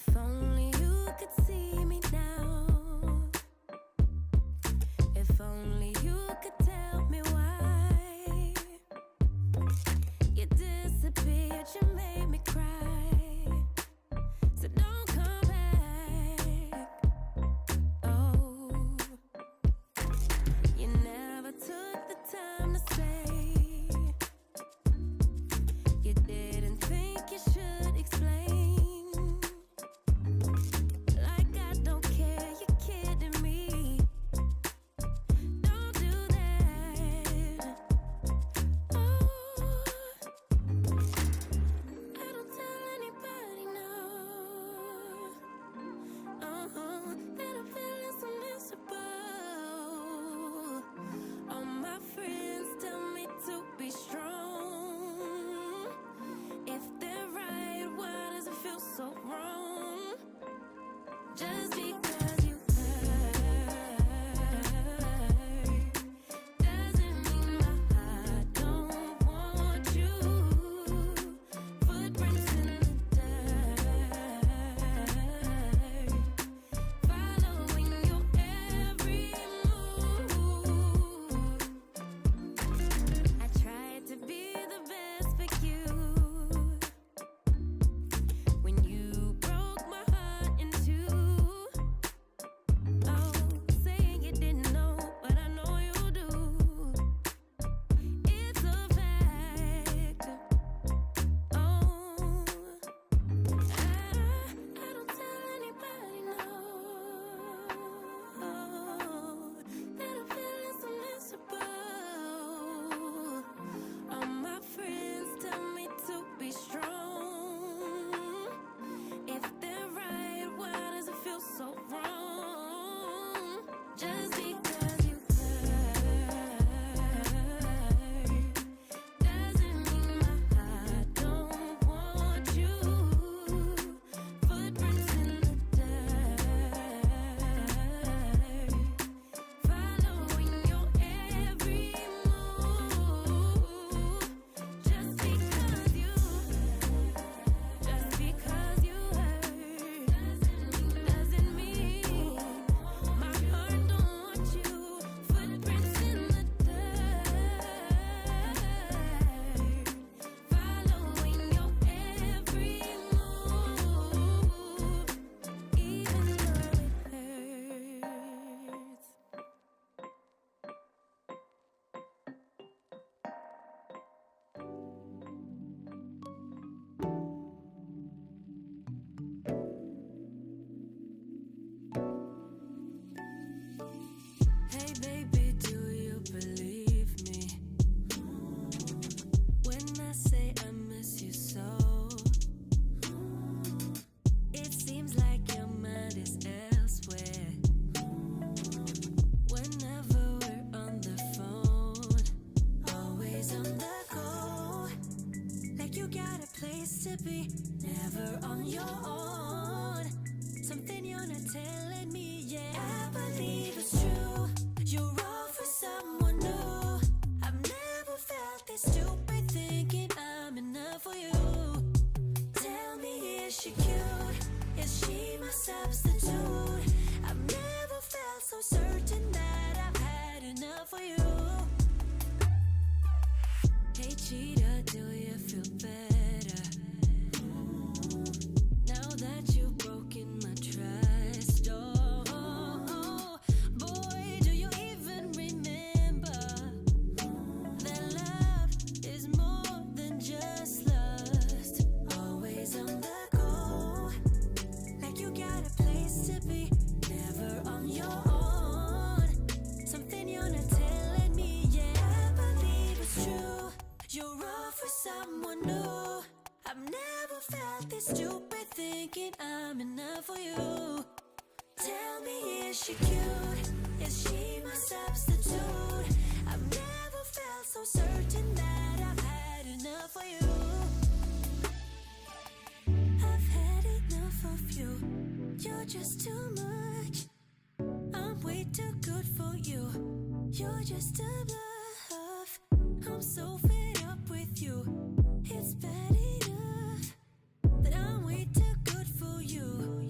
If only you could see me now. If only you could tell me why you disappeared, you made me cry. So don't come back. Oh, you never took the time to say. You didn't think you should explain. Like I don't care, you're kidding me. Don't do that. Oh, I don't tell anybody, no. That I'm feeling so miserable. All my friends tell me to be strong. If they're right, why does it feel so wrong? Just because you hurt doesn't mean my heart don't want you. Footprints in the dirt, following your every move. I tried to be the best for you. When you broke my heart in two. Oh, saying you didn't know, but I know you do. It's a fact. Oh, I don't tell anybody, no. That I'm feeling so miserable. All my friends tell me to be strong. If they're right, why does it feel so wrong? Just because you hurt doesn't mean my heart don't want you. Footprints in the dirt, following your every move. Just because you hurt doesn't mean my heart don't want you. Footprints in the dirt, following your every move, even though it hurts. Hey baby, do you believe me when I say I miss you so? It seems like your mind is elsewhere. Whenever we're on the phone, always on the go. Like you got a place to be, never on your own. Something you're not telling me, yeah. I believe it's true. You're all for someone new. I've never felt this stupid thinking I'm enough for you. Tell me, is she cute? Is she my substitute? I've never felt so certain that I've had enough for you. Hey cheater, do you feel better now that you've broken my trust? Oh, boy, do you even remember that love is more than just lust? Always on the go, like you got a place to be, never on your own. Something you're not telling me, yeah. I believe it's true. You're all for someone new. I've never felt this stupid thinking I'm enough for you. Tell me, is she cute? Is she my substitute? I've never felt so certain that I've had enough for you. I've had enough of you. You're just too much. I'm way too good for you. You're just a bluff. I'm so fed up with you. It's bad enough that I'm way too good for you.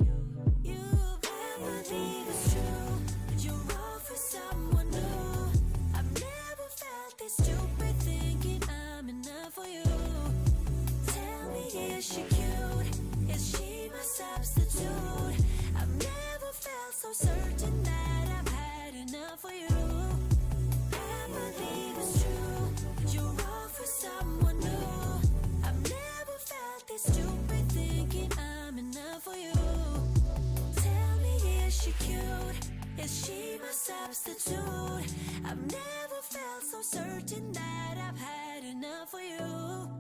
I've never felt so certain that I've had enough for you.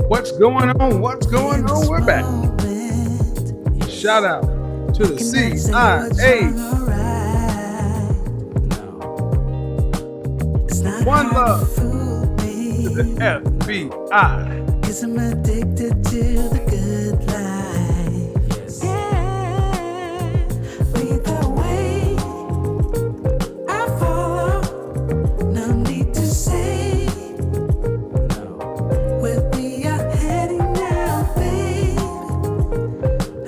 What's going on? What's going on? We're back. Shout out to the CIA. One love to the FBI. 'Cause I'm addicted to the good life. Yeah, lead the way. I follow. No need to say where we are heading now, babe.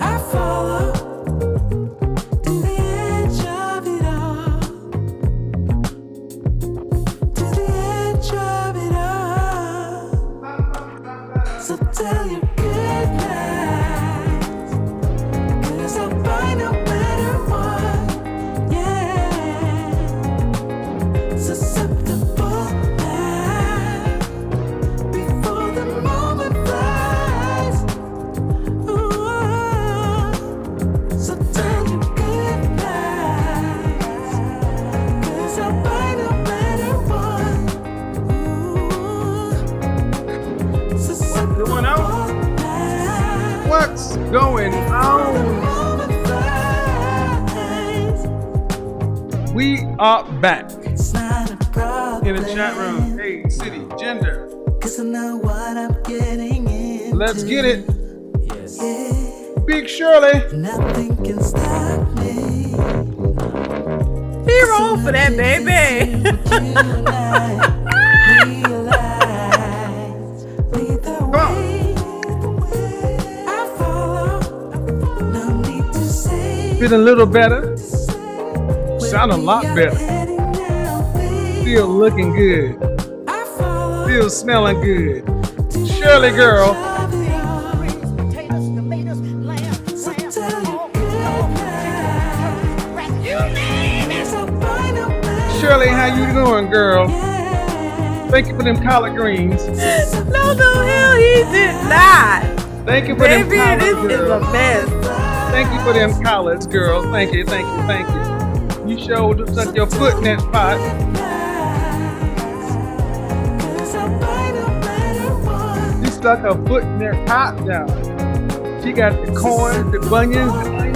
I follow to the edge of it all. To the edge of it all. So tell your good nights, 'cause I'll find no matter what. Yeah, susceptible now before the moment flies. Ooh, so tell your good nights, 'cause I'll find no matter what. Ooh, susceptible. What's going on? We are back in the chat room. Hey, city, gender. 'Cause I know what I'm getting into. Let's get it. Yeah, Big Shirley. nothing can stop me. go for that, baby. Come on. Feeling a little better. Sound a lot better. Still looking good. Still smelling good. Shirley girl. Shirley, how you doing, girl? Thank you for them collard greens. No, the hell he did not. Thank you for them Baby, collards, this is girl. a mess. Thank you for them collards, girl. Thank you, thank you, thank you. You showed stuck your foot in that pot. You stuck her foot in that pot now. She got the corn, the bunions, the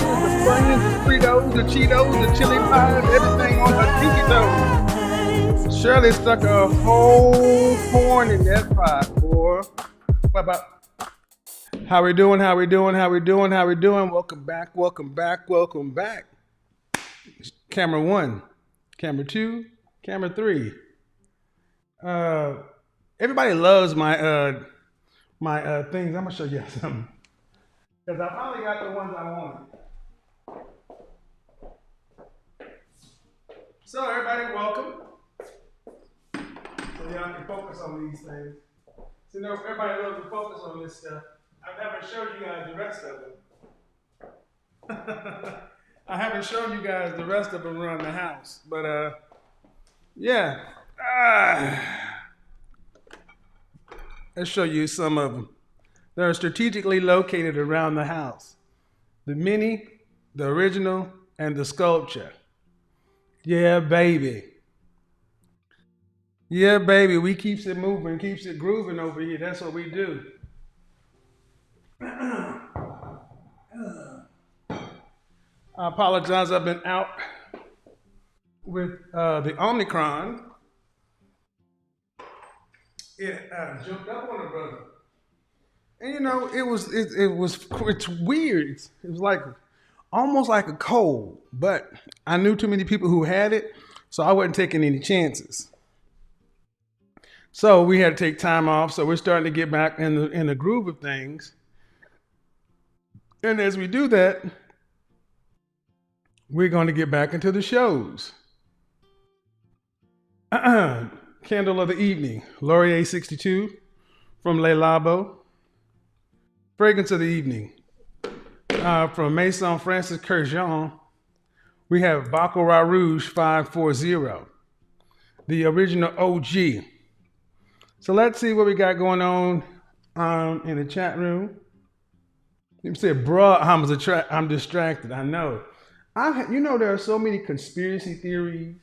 Fritos, the Cheetos, the chili pies, everything on her pinky toe. Shirley stuck a whole corn in that pot, boy. What about? How we doing? How we doing? How we doing? How we doing? Welcome back. Welcome back. Welcome back. Camera 1, camera 2, camera 3. Everybody loves my my things. I'm gonna show you something because I finally got the ones I wanted. So everybody, welcome. So y'all can focus on these things. So you know, everybody loves to focus on this stuff. I haven't showed you guys the rest of them. I haven't shown you guys the rest of them around the house, but yeah. Let's show you some of them. They're strategically located around the house. The mini, the original, and the sculpture. Yeah, baby. Yeah, baby. We keeps it moving, keeps it grooving over here. That's what we do. I apologize. I've been out with the Omicron. It jumped up on a brother, and you know it's weird. It was like almost like a cold, but I knew too many people who had it, so I wasn't taking any chances. So we had to take time off. So we're starting to get back in the groove of things. And as we do that, we're going to get back into the shows. Candle of the Evening, Laurier 62 from Le Labo. Fragrance of the Evening from Maison Francis Kurkdjian. We have Baccarat Rouge 540, the original OG. So let's see what we got going on in the chat room. You said, bruh, I'm distracted. I know. You know, there are so many conspiracy theories.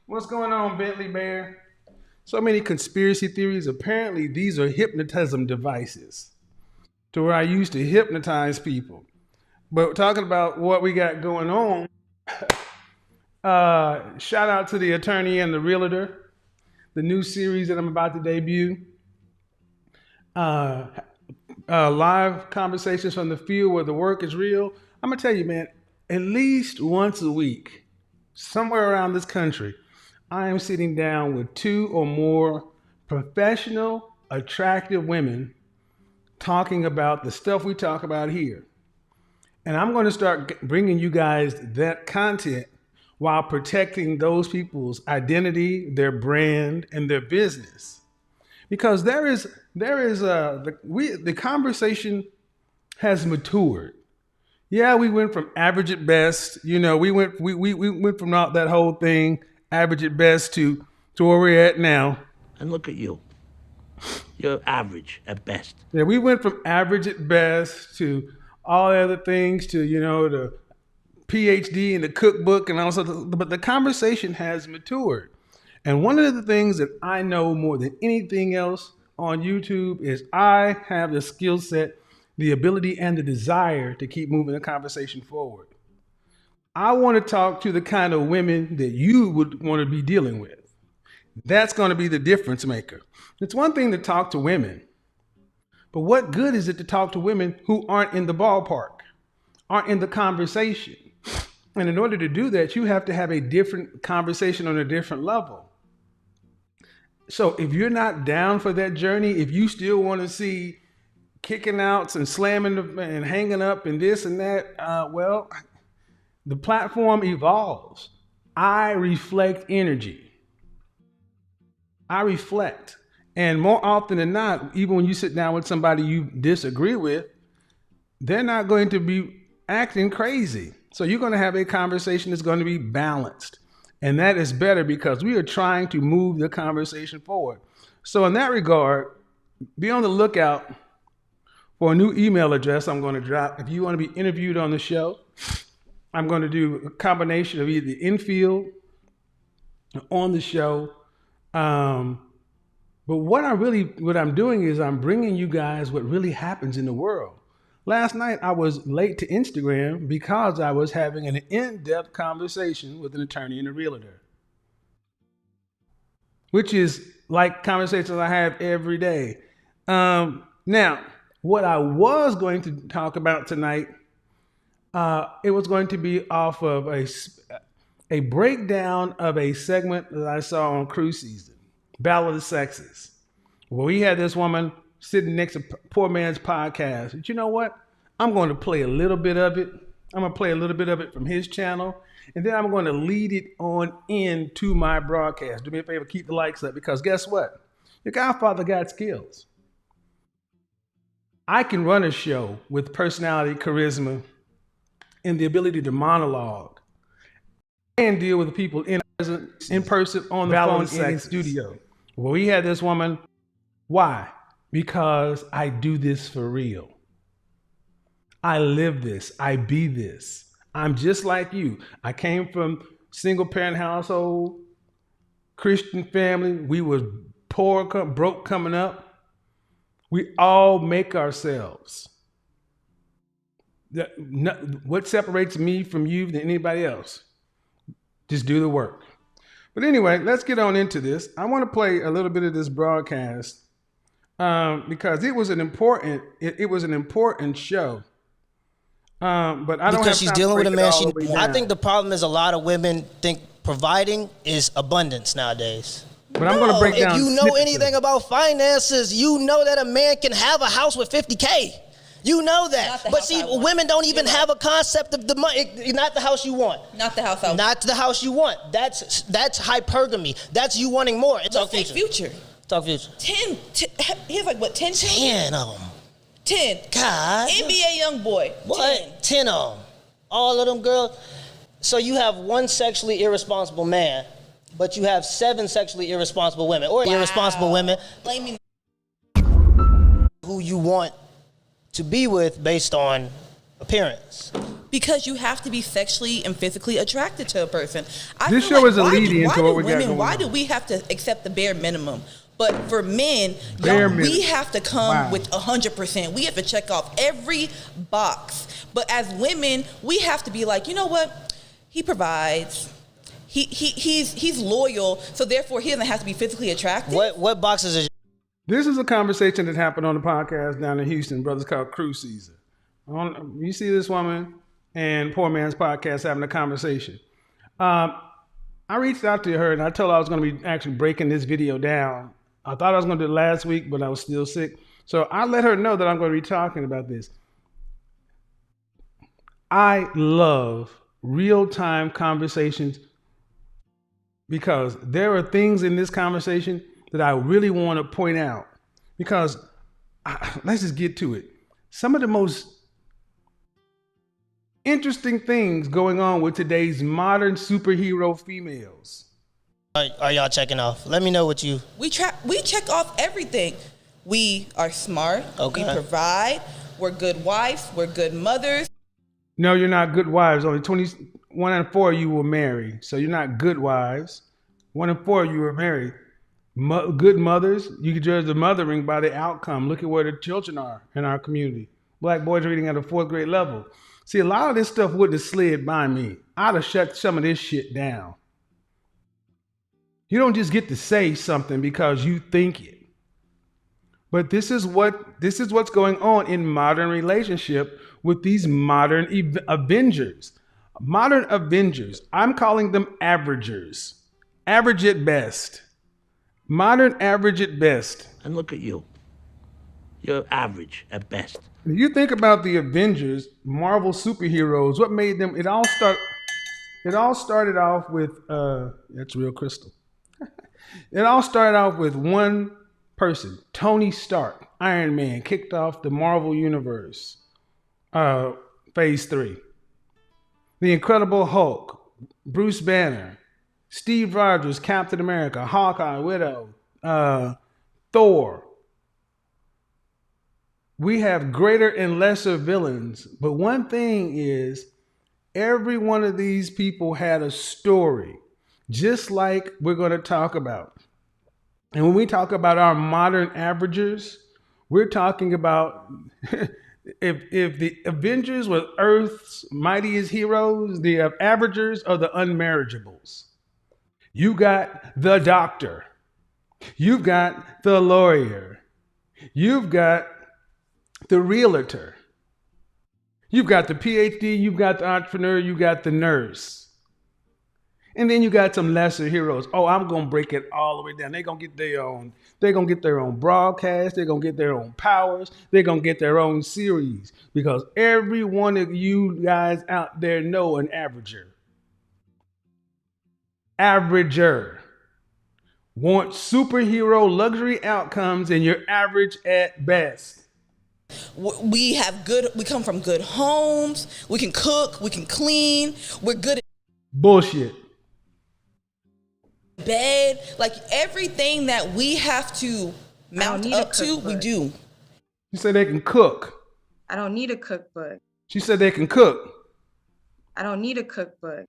What's going on, Bentley Bear? So many conspiracy theories. Apparently, these are hypnotism devices to where I used to hypnotize people. But talking about what we got going on, shout out to The Attorney and the Realtor, the new series that I'm about to debut. Live conversations from the field where the work is real. I'm gonna tell you, man, at least once a week, somewhere around this country, I am sitting down with 2 or more professional, attractive women talking about the stuff we talk about here. And I'm going to start bringing you guys that content while protecting those people's identity, their brand, and their business. Because the conversation has matured. Yeah, we went from average at best, you know, we went from that whole thing, average at best, to where we're at now. And look at you. You're average at best. Yeah, we went from average at best to all the other things to, you know, the PhD and the cookbook and all sorts of, but the conversation has matured. And one of the things that I know more than anything else on YouTube is I have the skill set, the ability, and the desire to keep moving the conversation forward. I want to talk to the kind of women that you would want to be dealing with. That's going to be the difference maker. It's one thing to talk to women, but what good is it to talk to women who aren't in the ballpark, aren't in the conversation? And in order to do that, you have to have a different conversation on a different level. So if you're not down for that journey, if you still want to see kicking outs and slamming and hanging up and this and that, well, the platform evolves. I reflect energy. I reflect. And more often than not, even when you sit down with somebody you disagree with, they're not going to be acting crazy. So you're going to have a conversation that's going to be balanced. And that is better because we are trying to move the conversation forward. So in that regard, be on the lookout for a new email address I'm going to drop. If you want to be interviewed on the show, I'm going to do a combination of either infield or on the show. But what I'm doing is I'm bringing you guys what really happens in the world. Last night, I was late to Instagram because I was having an in-depth conversation with an attorney and a realtor, which is like conversations I have every day. Now, what I was going to talk about tonight, it was going to be off of a breakdown of a segment that I saw on Cruise Season, Battle of the Sexes, where we had this woman sitting next to Poor Man's Podcast. But you know what? I'm going to play a little bit of it. I'm going to play a little bit of it from his channel, and then I'm going to lead it on into my broadcast. Do me a favor, keep the likes up, because guess what? Your Godfather got skills. I can run a show with personality, charisma, and the ability to monologue and deal with people in person on the phone in the studio. Well, we had this woman. Why? Because I do this for real. I live this. I be this. I'm just like you. I came from single parent household, Christian family. We was poor, broke coming up. We all make ourselves. What separates me from you than anybody else? Just do the work. But anyway, let's get on into this. I want to play a little bit of this broadcast because it was an important show. But I don't because have she's time to dealing with a break it man. all the way I down. think the problem is a lot of women think providing is abundance nowadays. But I'm going to break down. If you know snippets of anything it. about finances, you know that a man can have a house with $50K. You know that. Not the But house see, I want. women don't even You're right. have a concept of the money. Not the house you want. Not the house I want. Not the house you want. That's hypergamy. That's you wanting more. It's Let's our take future. Future. Talk future. 10. He has like what? 10 children? 10 of them. 10. God. NBA young boy. What? 10 of them. All of them girls. So you have one sexually irresponsible man, but you have 7 sexually irresponsible women, or irresponsible women Blame me. who you want to be with based on appearance. Because you have to be sexually and physically attracted to a person. This feel show is a why lead do- into why what do we got women, going Why on. do we have to accept the bare minimum? But for men, Bare we minimum. have to come Wow. with 100%. We have to check off every box. But as women, we have to be like, you know what? He provides. He's loyal, so therefore he doesn't have to be physically attractive. What boxes is This is a conversation that happened on the podcast down in Houston, brothers called Cruise Season. You see this woman and Poor Man's Podcast having a conversation. I reached out to her and I told her I was going to be actually breaking this video down. I thought I was going to do it last week, but I was still sick. So I let her know that I'm going to be talking about this. I love real-time conversations because there are things in this conversation that I really want to point out. Because let's just get to it. Some of the most interesting things going on with today's modern superhero females. are y'all checking off? Let me know what you. We check off everything. We are smart. Okay. We provide. We're good wives. We're good mothers. No, you're not good wives. Only 21 and 4 of you were married. So you're not good wives. 1 in 4 of you were married. Good mothers. You can judge the mothering by the outcome. Look at where the children are in our community. Black boys reading at a 4th grade level. See, a lot of this stuff wouldn't have slid by me. I'd have shut some of this shit down. You don't just get to say something because you think it. But this is what's going on in modern relationship with these modern Avengers. Modern Avengers, I'm calling them averagers. Average at best. Modern average at best. And look at you. You're average at best. When you think about the Avengers, Marvel superheroes, what made them, it all started off with, that's real crystal. It all started off with one person, Tony Stark, Iron Man, kicked off the Marvel Universe, phase 3. The Incredible Hulk, Bruce Banner, Steve Rogers, Captain America, Hawkeye, Widow, Thor. We have greater and lesser villains, but one thing is every one of these people had a story, just like we're going to talk about. And when we talk about our modern averagers, we're talking about if the Avengers were Earth's mightiest heroes, the averagers are the unmarriageables. You got the doctor. You've got the lawyer. You've got the realtor. You've got the PhD. You've got the entrepreneur. You got the nurse. And then you got some lesser heroes. Oh, I'm going to break it all the way down. They're going to get their own broadcast. They're going to get their own powers. They're going to get their own series because every one of you guys out there know an averager. Averager. Want superhero luxury outcomes and you're average at best. We come from good homes. We can cook. We can clean. We're good at Bullshit. bed. Like everything that we have to mount up to, we do. She said they can cook. I don't need a cookbook. She said they can cook. I don't need a cookbook.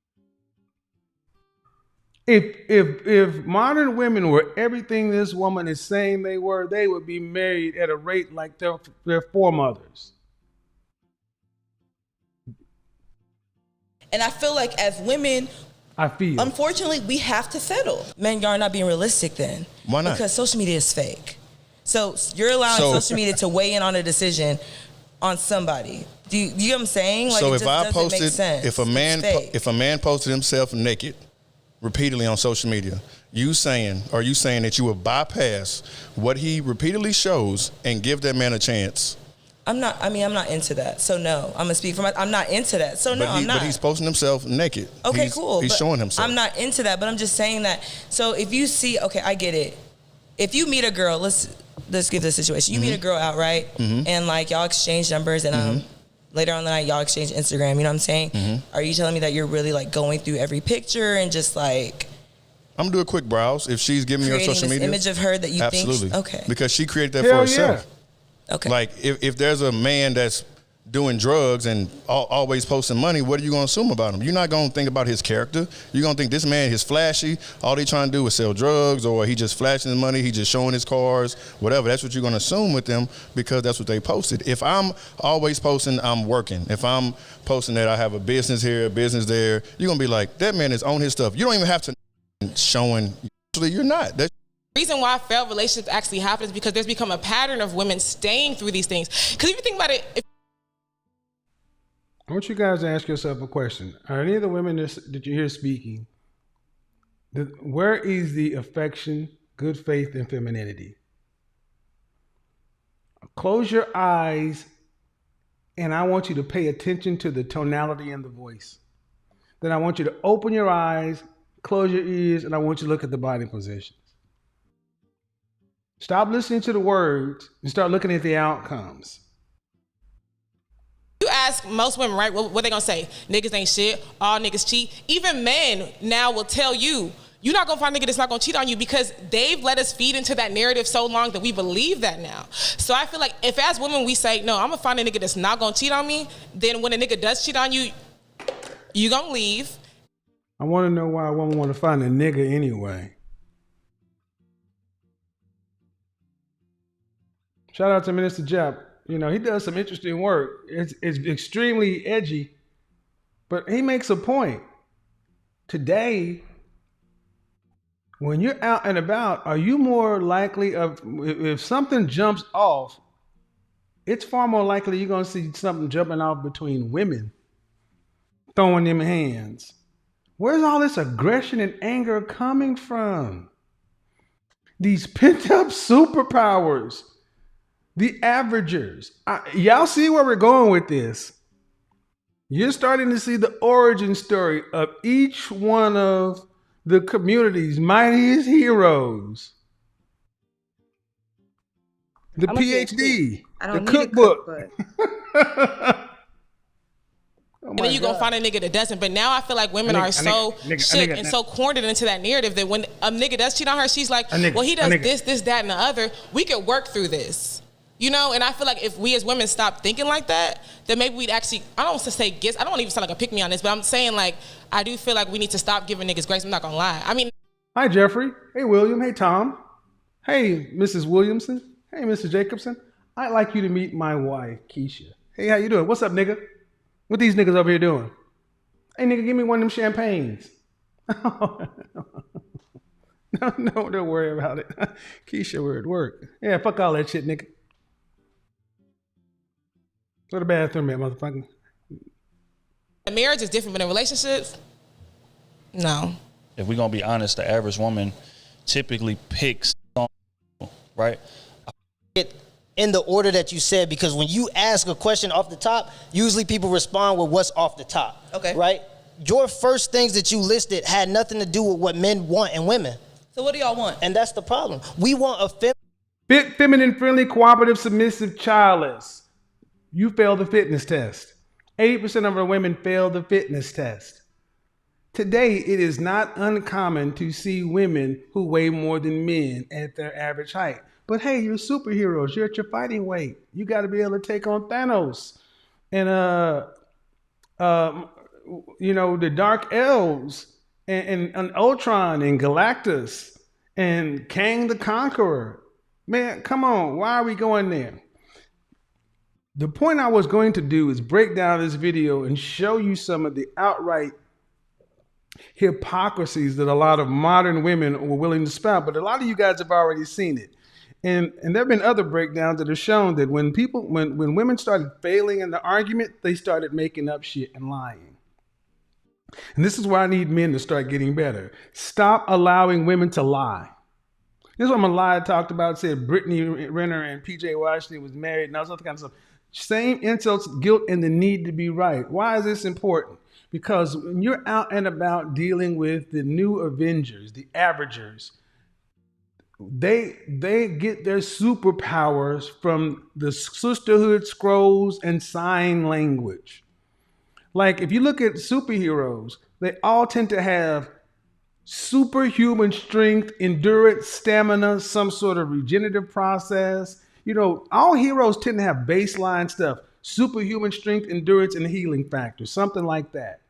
If modern women were everything this woman is saying they were, they would be married at a rate like their foremothers. And I feel like as women, unfortunately, we have to settle. Men, y'all are not being realistic then. Why not? Because social media is fake. So you're allowing social media to weigh in on a decision on somebody. Do you get what I'm saying? Like, so it if just I doesn't posted, make sense. if a man posted himself naked repeatedly on social media, are you saying that you would bypass what he repeatedly shows and give that man a chance? I'm not into that. So no, I'm gonna speak for I'm not into that. So no, I'm not. But he's posting himself naked. Okay, cool. He's showing himself. I'm not into that, but I'm just saying that. So if you see, okay, I get it. If you meet a girl, let's give this situation. You meet a girl out, right? And like y'all exchange numbers and later on in the night y'all exchange Instagram, you know what I'm saying? Are you telling me that you're really like going through every picture and just like I'm gonna do a quick browse if she's giving me her social this media image of her that you absolutely. think okay. Because she created that Hell for herself. yeah. Okay. Like if there's a man that's doing drugs and always posting money, what are you going to assume about him? You're not going to think about his character. You're going to think this man is flashy. All they trying to do is sell drugs, or he just flashing his money. He just showing his cars, whatever. That's what you're going to assume with them because that's what they posted. If I'm always posting I'm working, if I'm posting that I have a business here, a business there, you're going to be like, that man is on his stuff. You don't even have to showing. Actually, you're not. That's The reason why failed relationships actually happen is because there's become a pattern of women staying through these things. Because if you think about it, I want you guys to ask yourself a question. Are any of the women that you hear speaking, where is the affection, good faith, and femininity? Close your eyes, and I want you to pay attention to the tonality in the voice. Then I want you to open your eyes, close your ears, and I want you to look at the body positions. Stop listening to the words and start looking at the outcomes. you ask most women, right, what they gonna say? Niggas ain't shit, all niggas cheat. Even men now will tell you, you're not gonna find a nigga that's not gonna cheat on you because they've let us feed into that narrative so long that we believe that now. So I feel like if as women we say, no, I'm gonna find a nigga that's not gonna cheat on me, then when a nigga does cheat on you, you gonna leave. I wanna know why a woman wanna find a nigga anyway. Shout out to Minister Jap. You know, he does some interesting work. It's extremely edgy, but he makes a point. Today, when you're out and about, are you more likely if something jumps off, it's far more likely you're going to see something jumping off between women. throwing them hands. Where's all this aggression and anger coming from? These pent up superpowers, the averagers. Y'all see where we're going with this. You're starting to see the origin story of each one of the community's mightiest heroes. The I'm a kid, PhD, I the don't need cookbook. a cookbook. Oh And then you're going to find a nigga that doesn't. But now I feel like women are so shook and so cornered into that narrative that when a nigga does cheat on her, she's like, well, he does this, that, and the other. We could work through this. You know, and I feel like if we as women stop thinking like that, then maybe we'd actually, I don't want to say I don't even sound like a pick me on this, but I'm saying like, I do feel like we need to stop giving niggas grace. I'm not going to lie. I mean. Hi, Jeffrey. Hey, William. Hey, Tom. Hey, Mrs. Williamson. Hey, Mrs. Jacobson. I'd like you to meet my wife, Keisha. Hey, how you doing? What's up, nigga? What these niggas over here doing? Hey, nigga, give me one of them champagnes. No, don't worry about it. Keisha, we're at work. Yeah, fuck all that shit, nigga. Go to the bathroom, man, motherfucker. Marriage is different, but in relationships, no. If we're going to be honest, the average woman typically picks, right? In the order that you said, because when you ask a question off the top, usually people respond with what's off the top. Okay. Right? Your first things that you listed had nothing to do with what men want in women. So what do y'all want? And that's the problem. We want a fit, feminine, friendly, cooperative, submissive, childless. You failed the fitness test. 80% of our women failed the fitness test. Today, it is not uncommon to see women who weigh more than men at their average height. But hey, you're superheroes. You're at your fighting weight. You got to be able to take on Thanos and the Dark Elves and Ultron and Galactus and Kang the Conqueror. Man, come on. Why are we going there? The point I was going to do is break down this video and show you some of the outright hypocrisies that a lot of modern women were willing to spout, but a lot of you guys have already seen it. And there have been other breakdowns that have shown that when women started failing in the argument, they started making up shit and lying. And this is why I need men to start getting better. Stop allowing women to lie. This is what Malaya talked about, said Brittany Renner and PJ Washington was married and all that kind of stuff. Same insults, guilt, and the need to be right. Why is this important? Because when you're out and about dealing with the new Avengers, the Averagers, they get their superpowers from the sisterhood scrolls and sign language. Like if you look at superheroes, they all tend to have superhuman strength, endurance, stamina, some sort of regenerative process. You know, all heroes tend to have baseline stuff, superhuman strength, endurance, and healing factor, something like that.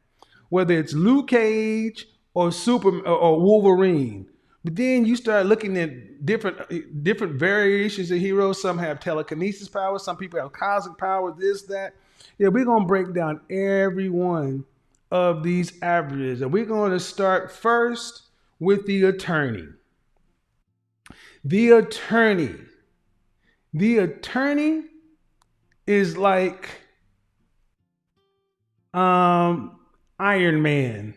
Whether it's Luke Cage or Wolverine. But then you start looking at different variations of heroes. Some have telekinesis powers, some people have cosmic powers, this, that. Yeah, we're going to break down every one of these averages. And we're going to start first with the attorney. The attorney is like Iron Man.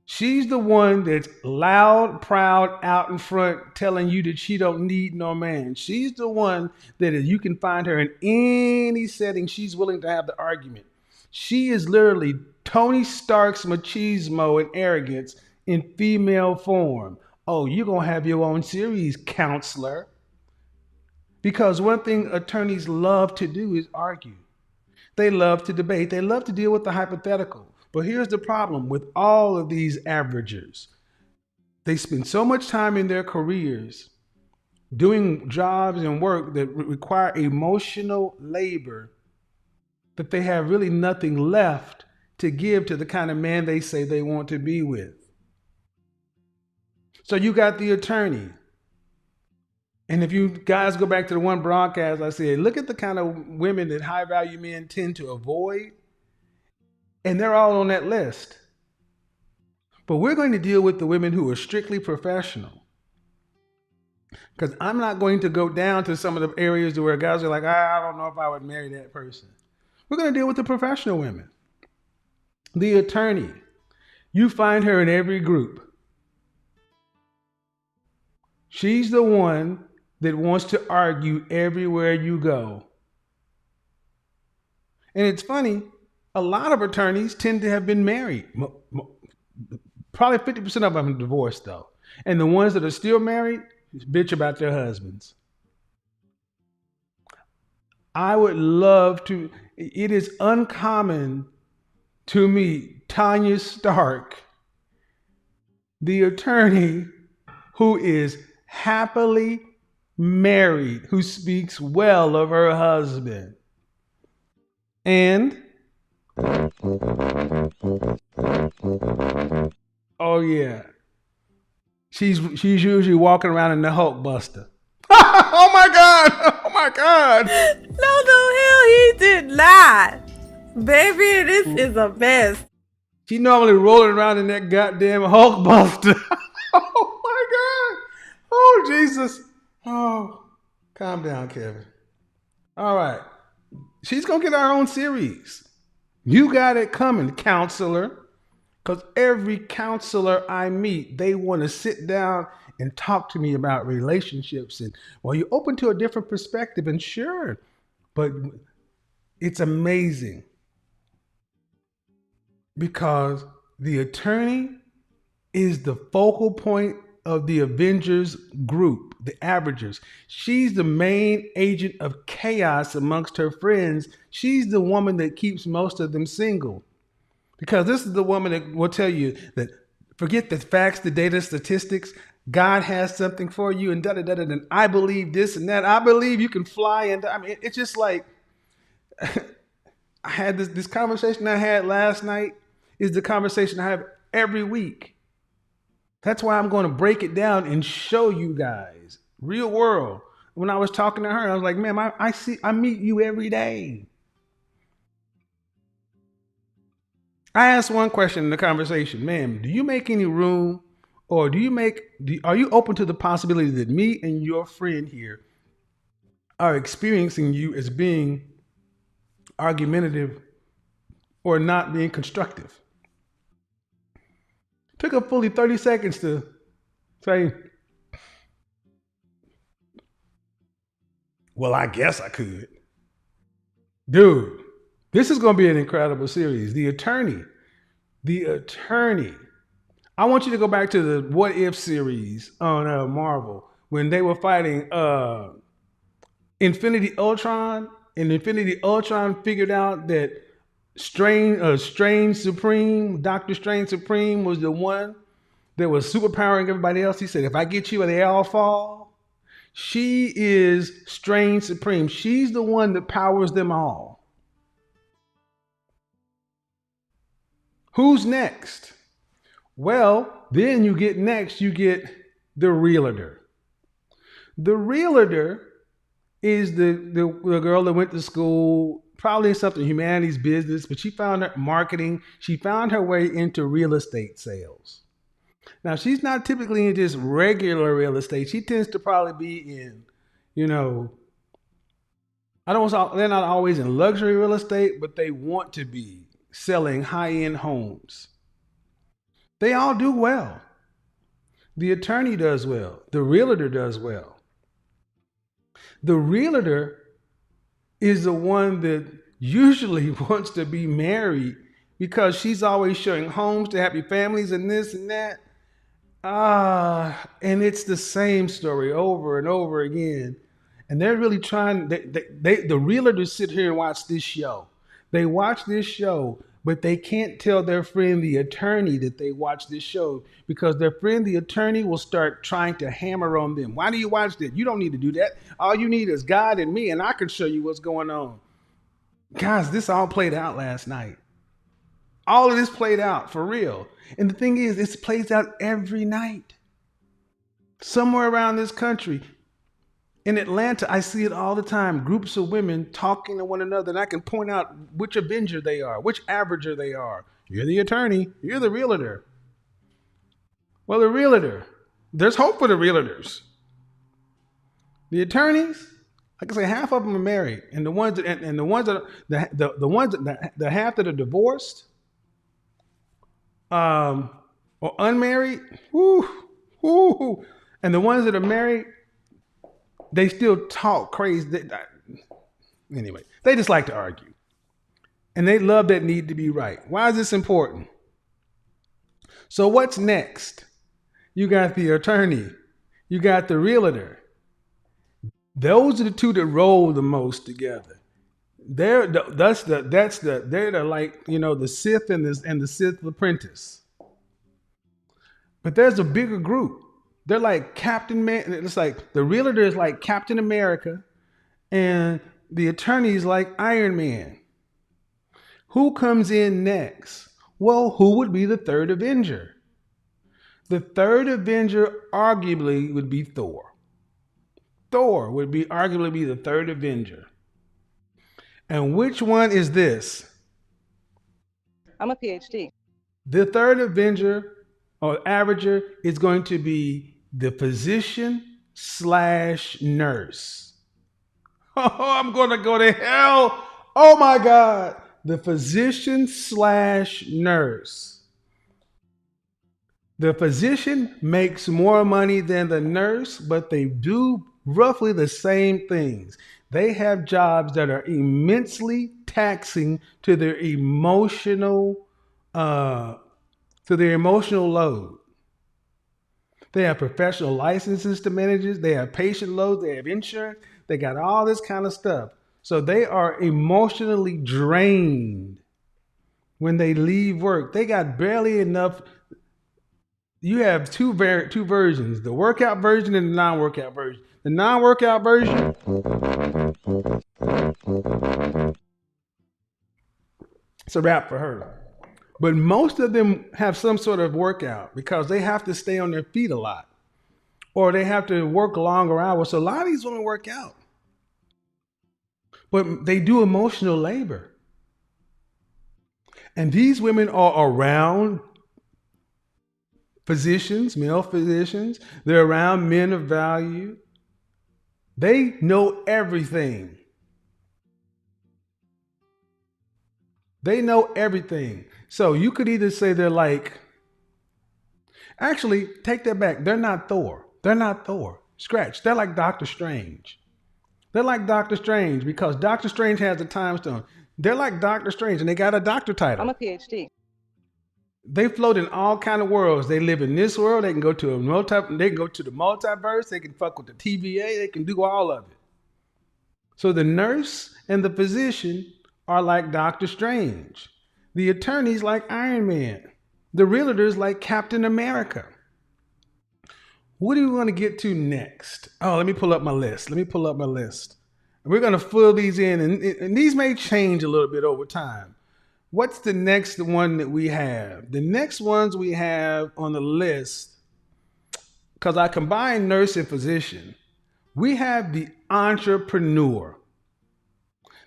She's the one that's loud, proud, out in front, telling you that she don't need no man. She's the one that you can find her in any setting. She's willing to have the argument. She is literally Tony Stark's machismo and arrogance in female form. Oh, you're going to have your own series, counselor. Because one thing attorneys love to do is argue. They love to debate. They love to deal with the hypothetical. But here's the problem with all of these averagers. They spend so much time in their careers doing jobs and work that require emotional labor that they have really nothing left to give to the kind of man they say they want to be with. So you got the attorney. And if you guys go back to the one broadcast, I said, look at the kind of women that high value men tend to avoid. And they're all on that list. But we're going to deal with the women who are strictly professional. Because I'm not going to go down to some of the areas where guys are like, I don't know if I would marry that person. We're going to deal with the professional women. The attorney. You find her in every group. She's the one that wants to argue everywhere you go. And it's funny, a lot of attorneys tend to have been married. Probably 50% of them are divorced, though. And the ones that are still married, bitch about their husbands. I would love to. It is uncommon to meet Tanya Stark, the attorney who is happily married, who speaks well of her husband. And oh yeah, she's usually walking around in the Hulk Buster. Oh my God! Oh my God! No, the hell he did not. Baby, this is a mess. She normally rolling around in that goddamn Hulk Buster. Oh my God! Oh Jesus! Oh, calm down, Kevin. All right, she's gonna get our own series. You got it coming, counselor. Because every counselor I meet, they want to sit down and talk to me about relationships. And, well, you're open to a different perspective, and sure, but it's amazing. Because the attorney is the focal point of the Avengers group, the Avengers. She's the main agent of chaos amongst her friends. She's the woman that keeps most of them single. Because this is the woman that will tell you that forget the facts, the data, statistics. God has something for you, and da-da-da-da. And I believe this and that. I believe you can fly. And I mean, it's just like I had this conversation I had last night is the conversation I have every week. That's why I'm going to break it down and show you guys real world. When I was talking to her, I was like, man, I meet you every day. I asked one question in the conversation, ma'am, do you make any room or are you open to the possibility that me and your friend here are experiencing you as being argumentative or not being constructive? Took her fully 30 seconds to say, well, I guess I could. Dude. This is going to be an incredible series. The attorney. I want you to go back to the What If series on Marvel when they were fighting Infinity Ultron, and Infinity Ultron figured out that Strange Supreme, Doctor Strange Supreme was the one that was superpowering everybody else. He said, if I get you, they all fall. She is Strange Supreme. She's the one that powers them all. Who's next? Well, then you get the realtor. The realtor is the girl that went to school, probably something humanities business, but she found her marketing. She found her way into real estate sales. Now, she's not typically in just regular real estate. She tends to probably be in, they're not always in luxury real estate, but they want to be selling high-end homes. They all do well. The attorney does well. The realtor does well. The realtor is the one that usually wants to be married because she's always showing homes to happy families and this and that. And it's the same story over and over again. And they're really trying, the realtors sit here and watch this show. They watch this show, but they can't tell their friend, the attorney, that they watch this show because their friend, the attorney, will start trying to hammer on them. Why do you watch that? You don't need to do that. All you need is God and me, and I can show you what's going on. Guys, this all played out last night. All of this played out for real. And the thing is, this plays out every night. Somewhere around this country. In Atlanta, I see it all the time. Groups of women talking to one another, and I can point out which Avenger they are, which Averager they are. You're the attorney. You're the realtor. Well, the realtor, there's hope for the realtors. The attorneys, like I say, half of them are married, and the half that are divorced, or unmarried, whoo, whoo, and the ones that are married, they still talk crazy. Anyway, they just like to argue. And they love that need to be right. Why is this important? So what's next? You got the attorney. You got the realtor. Those are the two that roll the most together. They're the like, you know, the Sith and the Sith apprentice. But there's a bigger group. They're like Captain Man. It's like the realtor is like Captain America, and the attorney is like Iron Man. Who comes in next? Well, who would be the third Avenger? The third Avenger arguably would be Thor. Thor would be arguably be the third Avenger. And which one is this? I'm a PhD. The third Avenger or Avenger is going to be the physician / nurse. Oh, I'm going to go to hell. Oh my God. The physician / nurse. The physician makes more money than the nurse, but they do roughly the same things. They have jobs that are immensely taxing to their emotional load. They have professional licenses to manage. They have patient loads. They have insurance. They got all this kind of stuff. So they are emotionally drained when they leave work. They got barely enough. You have two versions, the workout version and the non-workout version. The non-workout version, it's a wrap for her. But most of them have some sort of workout because they have to stay on their feet a lot or they have to work longer hours. So a lot of these women work out. But they do emotional labor. And these women are around physicians, male physicians. They're around men of value. They know everything. They know everything. So you could either say they're like, actually, take that back. They're not Thor. They're not Thor. Scratch. They're like Doctor Strange. They're like Doctor Strange because Doctor Strange has a time stone. They're like Doctor Strange and they got a doctor title. I'm a PhD. They float in all kind of worlds. They live in this world. They can go to they can go to the multiverse. They can fuck with the TVA. They can do all of it. So the nurse and the physician are like Doctor Strange. The attorney's like Iron Man. The realtor's like Captain America. What do you want to get to next? Oh, let me pull up my list. We're going to fill these in, and these may change a little bit over time. What's the next one that we have? The next ones we have on the list, because I combine nurse and physician, we have the entrepreneur.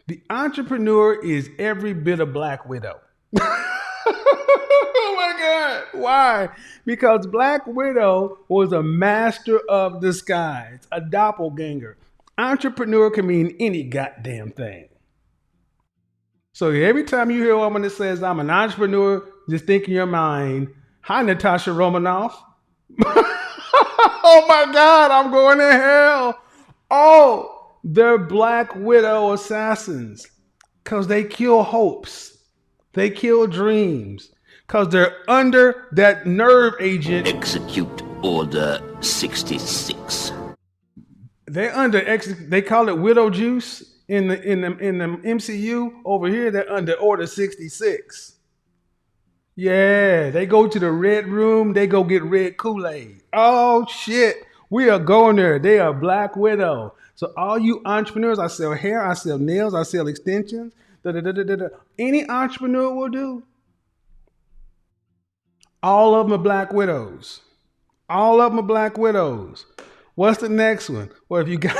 The entrepreneur is every bit of Black Widow. Oh my God. Why? Because Black Widow was a master of disguise, a doppelganger. Entrepreneur can mean any goddamn thing. So every time you hear a woman that says, I'm an entrepreneur, just think in your mind, hi, Natasha Romanoff. Oh my God, I'm going to hell. Oh, they're Black Widow assassins because they kill hopes. They kill dreams because they're under that nerve agent. Execute Order 66. They're under they call it widow juice in the MCU. Over here, they're under Order 66. Yeah, they go to the red room. They go get red Kool-Aid. Oh shit, we are going there. They are Black Widow. So all you entrepreneurs, I sell hair, I sell nails, I sell extensions. Any entrepreneur will do. All of them are Black Widows. All of them are Black Widows. What's the next one? Well, if you got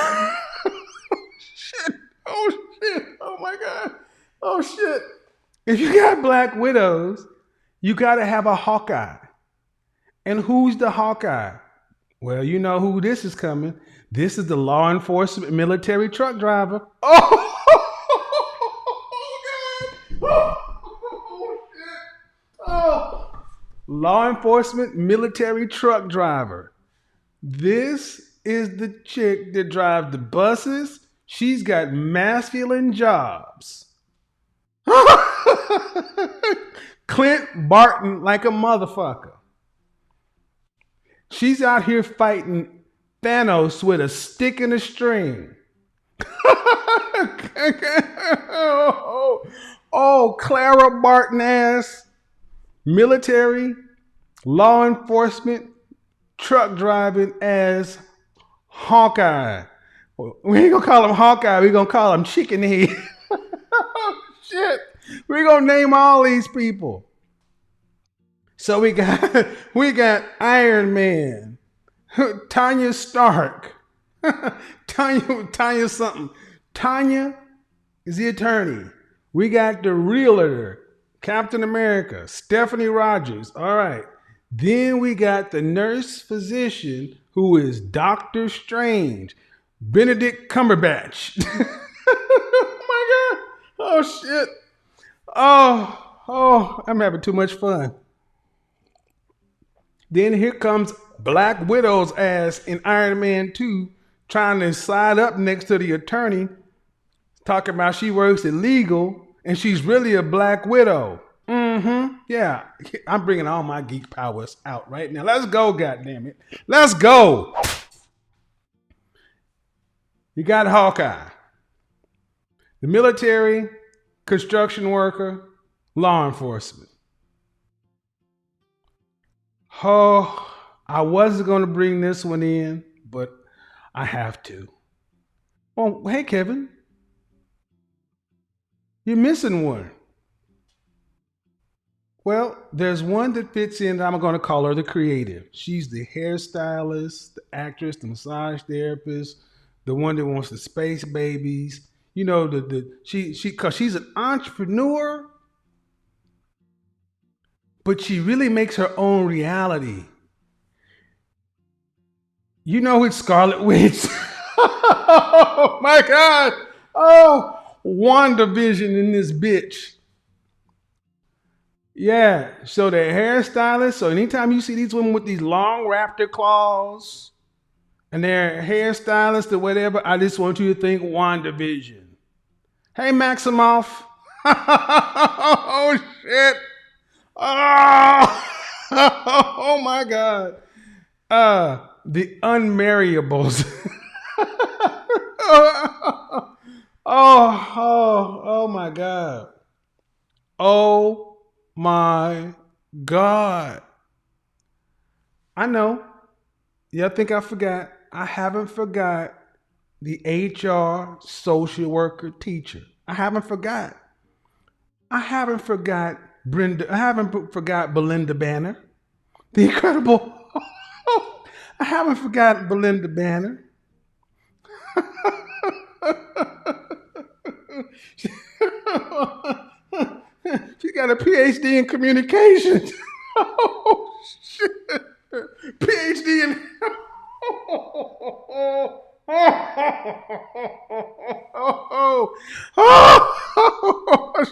shit, oh my God, oh shit. If you got Black Widows, you got to have a Hawkeye. And who's the Hawkeye? Well, you know who this is coming. This is the law enforcement military truck driver. Oh, God. Oh, shit. law enforcement, military truck driver. This is the chick that drives the buses. She's got masculine jobs. Clint Barton like a motherfucker. She's out here fighting Thanos with a stick and a string. Oh, Clara Barton ass. Military, law enforcement, truck driving as Hawkeye. We ain't gonna call him Hawkeye, we gonna call him Chicken Head. Oh, shit. We're gonna name all these people. So we got Iron Man, Tanya Stark, Tanya something. Tanya is the attorney. We got the realtor, Captain America, Stephanie Rogers. All right. Then we got the nurse physician who is Doctor Strange, Benedict Cumberbatch. Oh my God. Oh shit. Oh, I'm having too much fun. Then here comes Black Widow's ass in Iron Man 2 trying to slide up next to the attorney, talking about she works illegal and she's really a Black Widow. Yeah, I'm bringing all my geek powers out right now. Let's go, goddammit. Let's go. You got Hawkeye, the military, construction worker, law enforcement. Oh, I wasn't going to bring this one in, but I have to. Oh, hey, Kevin. You're missing one. Well, there's one that fits in. I'm going to call her the creative. She's the hairstylist, the actress, the massage therapist, the one that wants the space babies. You know, cause she's an entrepreneur, but she really makes her own reality. You know it's Scarlet Witch. Oh my God. Oh, WandaVision in this bitch. Yeah, so they're hairstylists. So anytime you see these women with these long raptor claws and they're hairstylists or whatever, I just want you to think WandaVision. Hey, Maximoff. Oh, shit. Oh my God. The Unmarriables. Oh my God. Oh my God. I know. Y'all think I forgot. I haven't forgot the HR social worker teacher. I haven't forgot. I haven't forgot Brenda. I haven't forgot Belinda Banner. The incredible. I haven't forgotten Belinda Banner. She got a PhD in communications. Oh, shit. PhD in...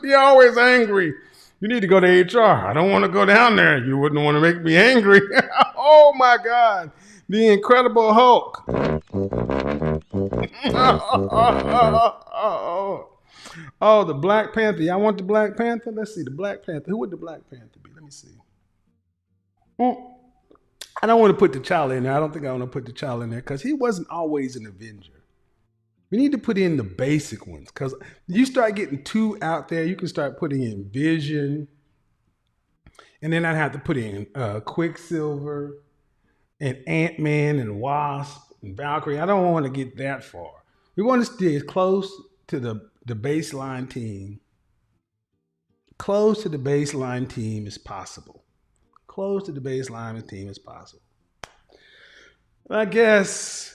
She always angry. You need to go to HR. I don't want to go down there. You wouldn't want to make me angry. Oh, my God. The Incredible Hulk. Oh, the Black Panther. Y'all want the Black Panther? Let's see. The Black Panther. Who would the Black Panther be? Let me see. I don't want to put T'Challa in there. I don't think I want to put T'Challa in there because he wasn't always an Avenger. We need to put in the basic ones because you start getting too out there, you can start putting in Vision. And then I'd have to put in Quicksilver and Ant-Man and Wasp and Valkyrie. I don't want to get that far. We want to stay as close to the baseline team. Close to the baseline team as possible. Close to the baseline team as possible. I guess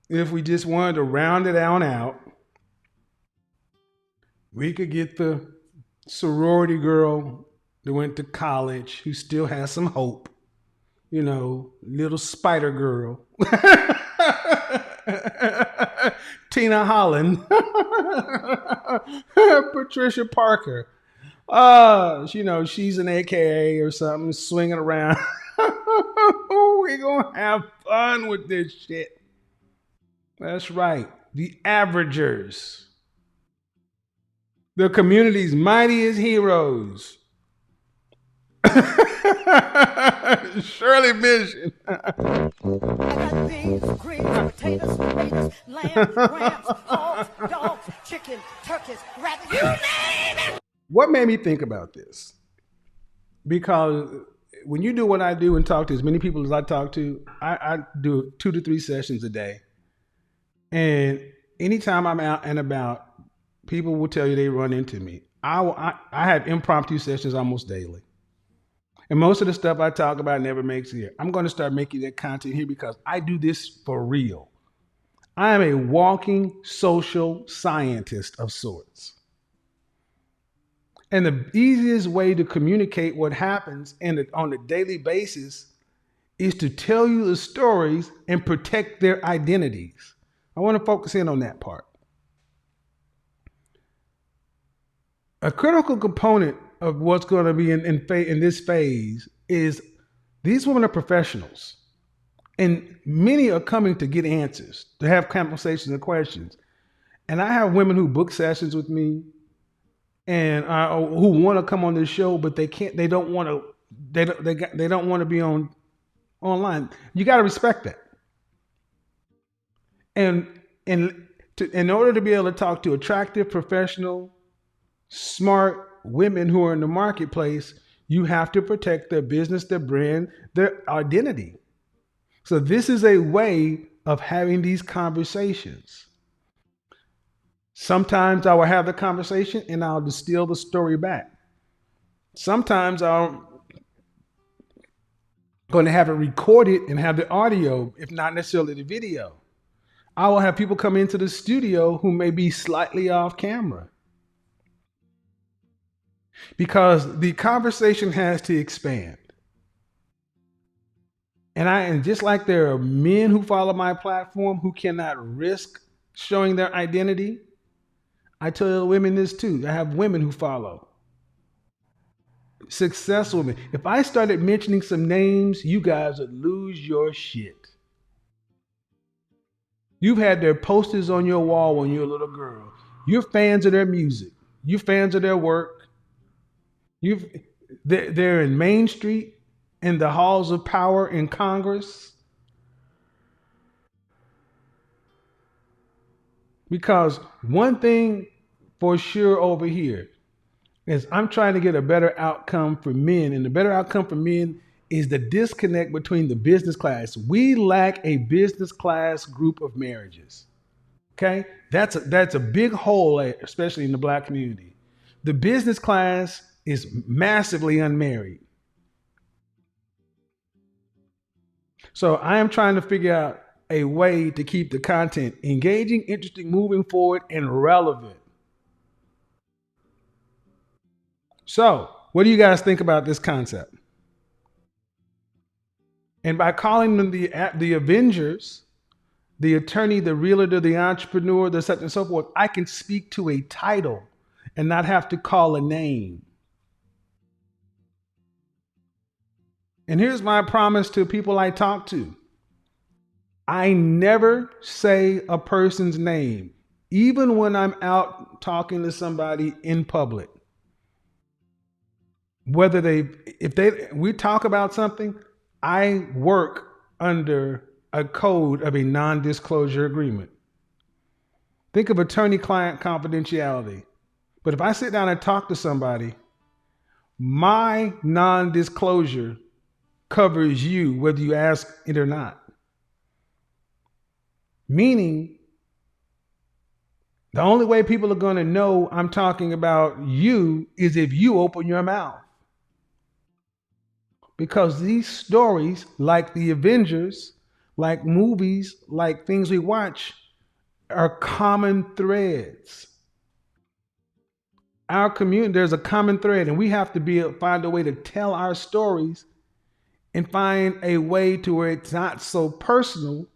if we just wanted to round it on out, we could get the sorority girl that went to college who still has some hope. You know, little spider girl. Tina Holland. Patricia Parker. She's an AKA or something swinging around. We're going to have fun with this shit. That's right. The averagers. The community's mightiest heroes. Shirley Vision. I got beans, greens, potatoes, tomatoes, lamb, rams, hogs, dogs, chicken, turkeys, rabbits, you name it! What made me think about this? Because when you do what I do and talk to as many people as I talk to, I do 2 to 3 sessions a day. And anytime I'm out and about, people will tell you they run into me. I have impromptu sessions almost daily. And most of the stuff I talk about never makes it here. I'm going to start making that content here because I do this for real. I am a walking social scientist of sorts. And the easiest way to communicate what happens on a daily basis is to tell you the stories and protect their identities. I want to focus in on that part. A critical component of what's going to be in this phase is these women are professionals. And many are coming to get answers, to have conversations and questions. And I have women who book sessions with me and who want to come on this show, but they can't. They don't want to be online. You got to respect that. And in order to be able to talk to attractive, professional, smart women who are in the marketplace, you have to protect their business, their brand, their identity. So this is a way of having these conversations. Sometimes I will have the conversation and I'll distill the story back. Sometimes I'm going to have it recorded and have the audio, if not necessarily the video. I will have people come into the studio who may be slightly off camera. Because the conversation has to expand. And just like there are men who follow my platform who cannot risk showing their identity, I tell women this too. I have women who follow. Successful women. If I started mentioning some names, you guys would lose your shit. You've had their posters on your wall when you're a little girl. You're fans of their music. You're fans of their work. They're in Main Street, in the halls of power in Congress. Because one thing for sure over here is I'm trying to get a better outcome for men. And the better outcome for men is the disconnect between the business class. We lack a business class group of marriages. Okay? That's a big hole, especially in the Black community. The business class is massively unmarried. So I am trying to figure out a way to keep the content engaging, interesting, moving forward, and relevant. So what do you guys think about this concept? And by calling them the Avengers, the attorney, the realtor, the entrepreneur, the such and so forth, I can speak to a title and not have to call a name. And here's my promise to people I talk to. I never say a person's name, even when I'm out talking to somebody in public. If we talk about something, I work under a code of a non-disclosure agreement. Think of attorney-client confidentiality. But if I sit down and talk to somebody, my non-disclosure covers you whether you ask it or not. Meaning, the only way people are going to know I'm talking about you is if you open your mouth. Because these stories, like the Avengers, like movies, like things we watch, are common threads. Our community, there's a common thread, and we have to find a way to tell our stories and find a way to where it's not so personal,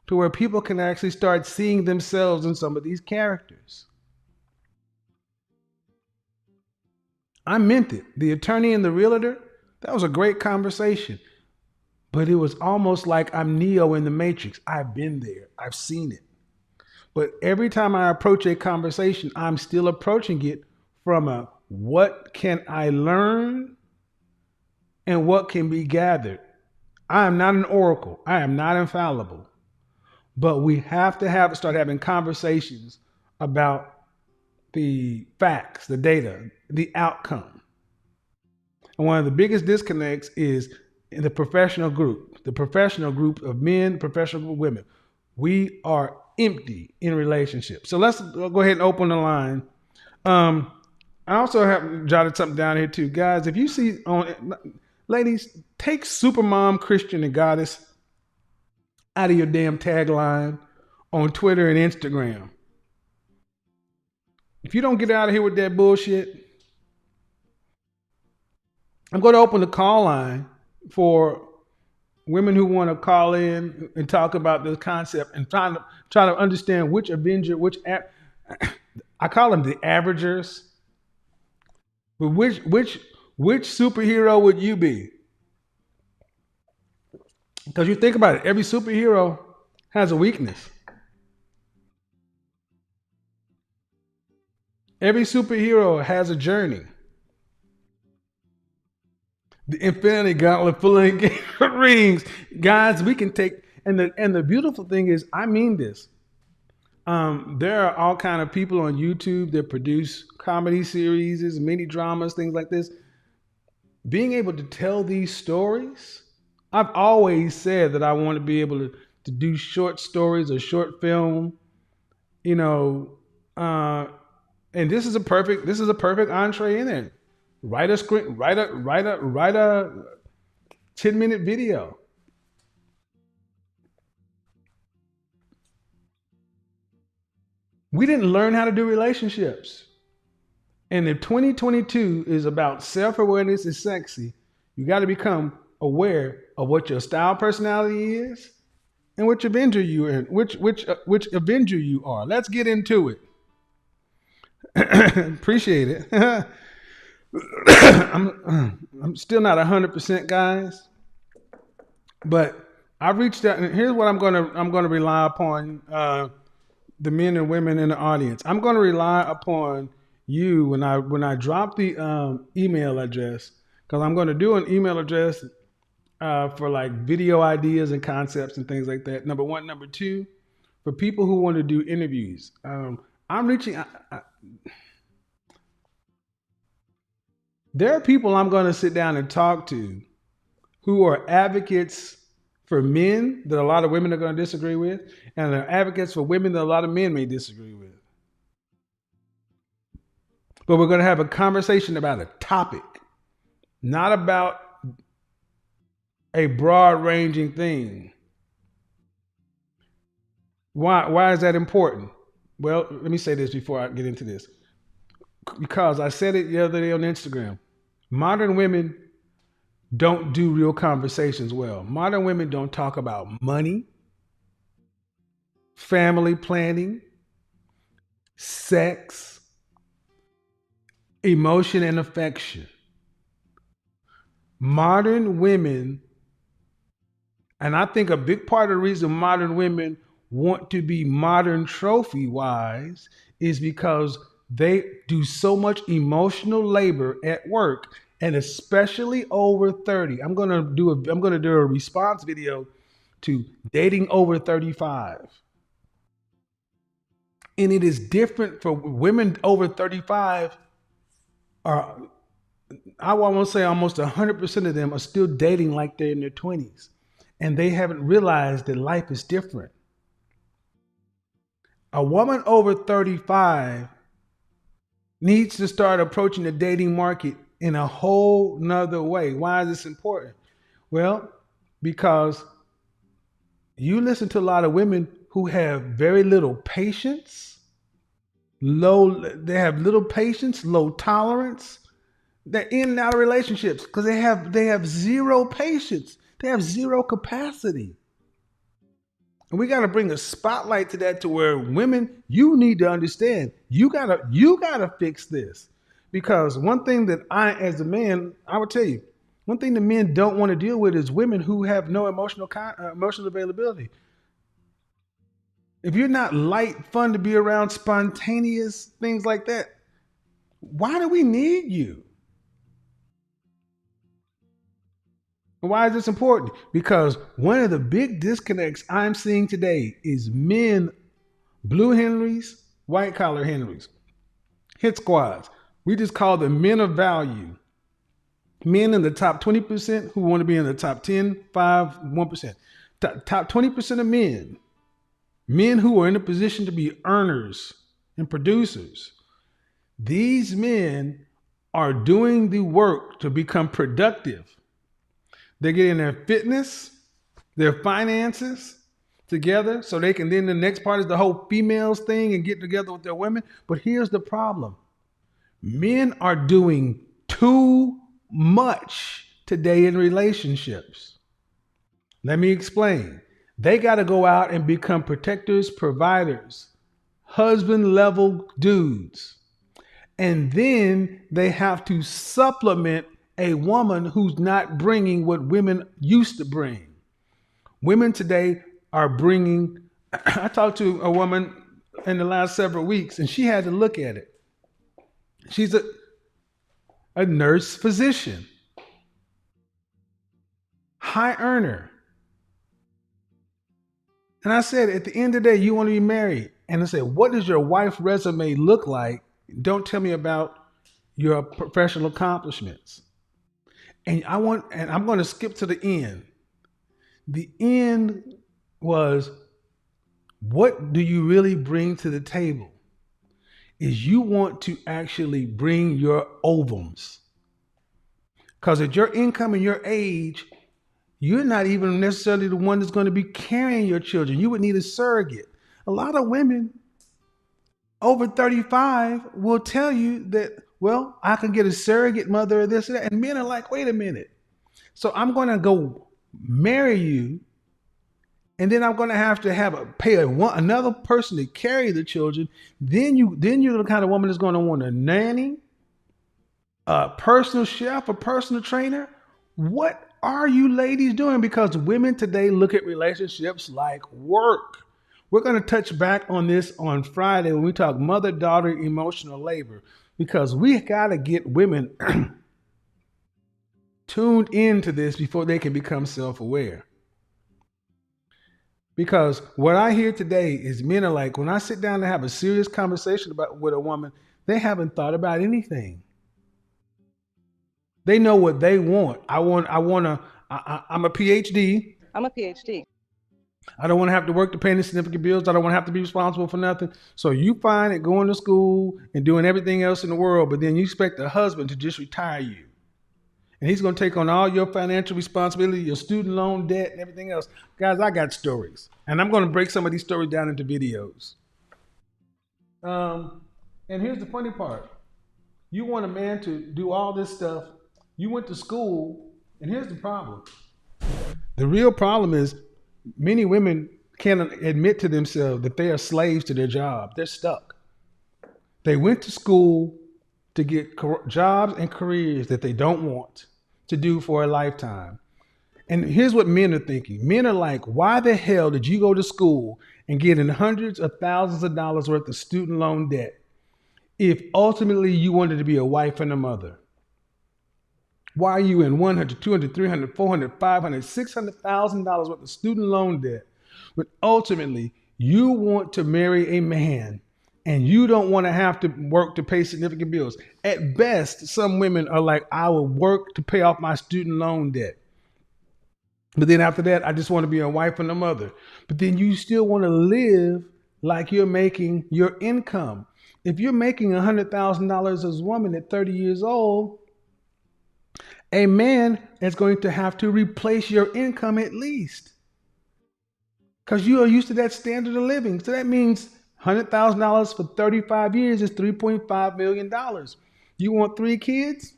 to where people can actually start seeing themselves in some of these characters. I meant it. The attorney and the realtor, that was a great conversation. But it was almost like I'm Neo in the Matrix. I've been there. I've seen it. But every time I approach a conversation, I'm still approaching it from a what can I learn and what can be gathered. I am not an oracle. I am not infallible. But we have to start having conversations about the facts, the data, the outcome. And one of the biggest disconnects is in the professional group of men, professional group of women. We are empty in relationships. So let's go ahead and open the line. I also have jotted something down here too. Guys, if you see ladies, take Supermom, Christian, and Goddess out of your damn tagline on Twitter and Instagram. If you don't get out of here with that bullshit, I'm going to open the call line for women who want to call in and talk about this concept and try to understand which Avenger, I call them the averagers, but which superhero would you be? Because you think about it, every superhero has a weakness. Every superhero has a journey. The Infinity Gauntlet full of rings. Guys, we can take, and the beautiful thing is, I mean this. There are all kind of people on YouTube that produce comedy series, mini dramas, things like this. Being able to tell these stories, I've always said that I want to be able to do short stories or short film, and this is a perfect entree in it. Write a script, write a 10-minute video. We didn't learn how to do relationships. And if 2022 is about self-awareness is sexy, you got to become aware of what your style personality is and which Avenger you are, which Avenger you are. Let's get into it. Appreciate it. I'm still not 100%, guys, but I've reached out, and here's what I'm going to rely upon the men and women in the audience. I'm going to rely upon you when I drop the email address, because I'm going to do an email address for like video ideas and concepts and things like that. Number one. Number two, for people who want to do interviews, I'm reaching. There are people I'm going to sit down and talk to who are advocates for men that a lot of women are going to disagree with, and they're advocates for women that a lot of men may disagree with. But we're going to have a conversation about a topic, not about a broad-ranging thing. Why is that important? Well, let me say this before I get into this. Because I said it the other day on Instagram. Modern women don't do real conversations well. Modern women don't talk about money, family planning, sex, emotion, and affection. Modern women, and I think a big part of the reason modern women want to be modern trophy-wise is because they do so much emotional labor at work, and especially over 30. I'm gonna do a response video to dating over 35. And it is different for women over 35 I won't say almost 100% of them are still dating like they're in their 20s. And they haven't realized that life is different. A woman over 35 needs to start approaching the dating market in a whole nother way. Why is this important? Well, because you listen to a lot of women who have very little patience, low tolerance. They're in and out of relationships because they have zero patience. They have zero capacity. And we got to bring a spotlight to that, to where women, you need to understand, you gotta fix this. Because one thing that as a man, I would tell you, one thing the men don't want to deal with is women who have no emotional availability. If you're not light, fun to be around, spontaneous, things like that, why do we need you? Why is this important? Because one of the big disconnects I'm seeing today is men, blue Henrys, white collar Henrys, hit squads. We just call them men of value. Men in the top 20% who want to be in the top 10, 5, 1%. Top 20% of men who are in a position to be earners and producers. These men are doing the work to become productive. They're getting their fitness, their finances together so they can then the next part is the whole females thing and get together with their women. But here's the problem. Men are doing too much today in relationships. Let me explain. They got to go out and become protectors, providers, husband level dudes. And then they have to supplement a woman who's not bringing what women used to bring. Women today are bringing, I talked to a woman in the last several weeks and she had to look at it. She's a nurse physician, high earner. And I said, at the end of the day, you want to be married. And I said, what does your wife's resume look like? Don't tell me about your professional accomplishments. And I'm going to skip to the end. The end was, what do you really bring to the table? Is you want to actually bring your ovums. Because at your income and your age, you're not even necessarily the one that's going to be carrying your children. You would need a surrogate. A lot of women over 35 will tell you that, well, I can get a surrogate mother or this or that. And men are like, wait a minute. So I'm going to go marry you. And then I'm going to have pay another person to carry the children. Then you're the kind of woman that's going to want a nanny, a personal chef, a personal trainer. What are you ladies doing? Because women today look at relationships like work. We're going to touch back on this on Friday when we talk mother-daughter emotional labor, because we got to get women tuned into this before they can become self-aware. Because what I hear today is men are like, when I sit down to have a serious conversation with a woman, they haven't thought about anything. They know what they want. I'm a PhD. I'm a PhD. I don't want to have to work to pay any significant bills. I don't want to have to be responsible for nothing. So you find it going to school and doing everything else in the world, but then you expect a husband to just retire you. And he's going to take on all your financial responsibility, your student loan debt, and everything else. Guys, I got stories. And I'm going to break some of these stories down into videos. And here's the funny part. You want a man to do all this stuff. You went to school, and here's the problem. The real problem is many women can't admit to themselves that they are slaves to their job. They're stuck. They went to school to get jobs and careers that they don't want to do for a lifetime. And here's what men are thinking. Men are like, why the hell did you go to school and get in hundreds of thousands of dollars worth of student loan debt if ultimately you wanted to be a wife and a mother? Why are you in $100, $200, $300, $400, $500, $600,000 worth of student loan debt when ultimately you want to marry a man and you don't want to have to work to pay significant bills? At best, some women are like, I will work to pay off my student loan debt. But then after that, I just want to be a wife and a mother. But then you still want to live like you're making your income. If you're making $100,000 as a woman at 30 years old, a man is going to have to replace your income at least, because you are used to that standard of living. So that means $100,000 for 35 years is $3.5 million. You want 3 kids?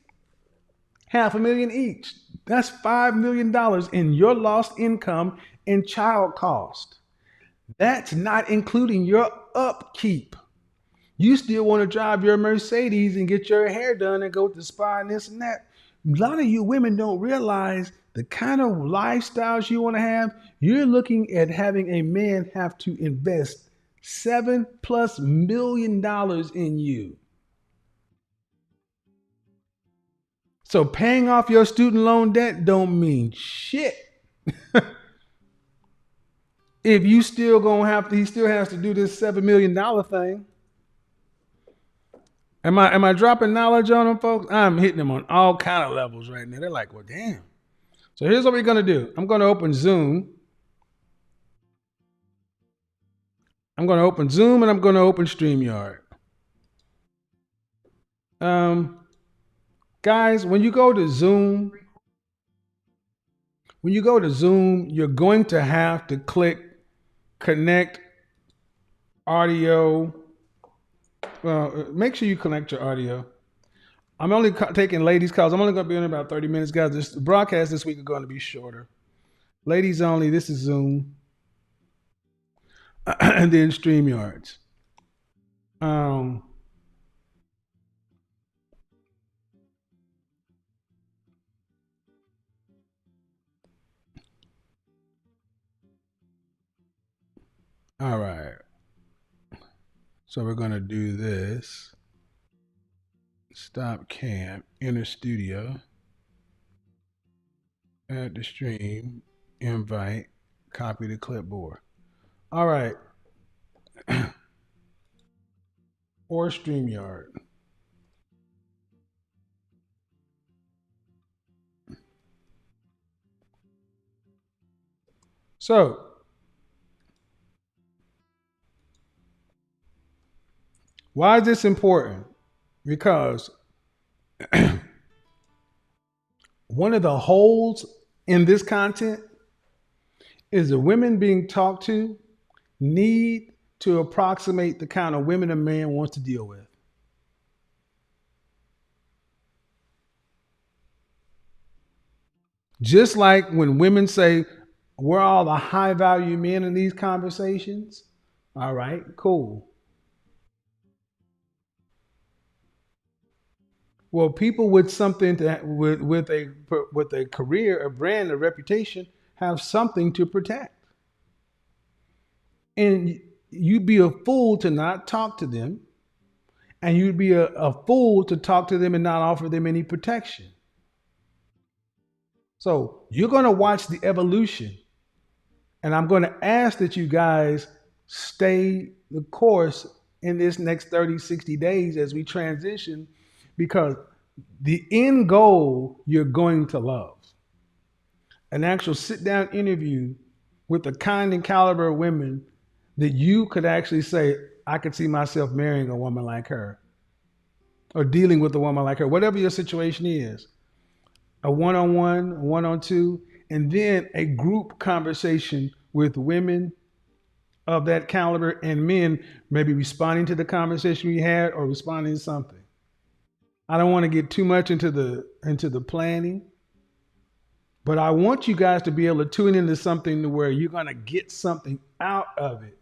$500,000 each. That's $5 million in your lost income and child cost. That's not including your upkeep. You still want to drive your Mercedes and get your hair done and go to the spa and this and that. A lot of you women don't realize the kind of lifestyles you want to have. You're looking at having a man have to invest $7+ million in you. So paying off your student loan debt don't mean shit. If you still gonna have to, he still has to do this $7 million thing. Am I dropping knowledge on them, folks? I'm hitting them on all kind of levels right now. They're like, well, damn. So here's what we're gonna do. I'm gonna open Zoom. I'm gonna open Zoom and I'm gonna open StreamYard. Guys, when you go to Zoom, you're going to have to click connect audio. Well, make sure you connect your audio. I'm only taking ladies calls. I'm only going to be in about 30 minutes, guys. This broadcast this week are going to be shorter. Ladies only. This is Zoom. And then StreamYards. All right. So we're going to do this. Stop cam, enter studio, add the stream, invite, copy the clipboard. All right. Or StreamYard. So, why is this important? Because one of the holes in this content is the women being talked to need to approximate the kind of women a man wants to deal with. Just like when women say, we're all the high value men in these conversations. All right, cool. Well, people with something with a career, a brand, a reputation, have something to protect. And you'd be a fool to not talk to them. And you'd be a fool to talk to them and not offer them any protection. So you're going to watch the evolution. And I'm going to ask that you guys stay the course in this next 30, 60 days as we transition, because the end goal you're going to love. An actual sit-down interview with the kind and caliber of women that you could actually say, I could see myself marrying a woman like her or dealing with a woman like her, whatever your situation is. A one-on-one, a one-on-two, and then a group conversation with women of that caliber and men maybe responding to the conversation we had or responding to something. I don't want to get too much into the planning, but I want you guys to be able to tune into something to where you're going to get something out of it,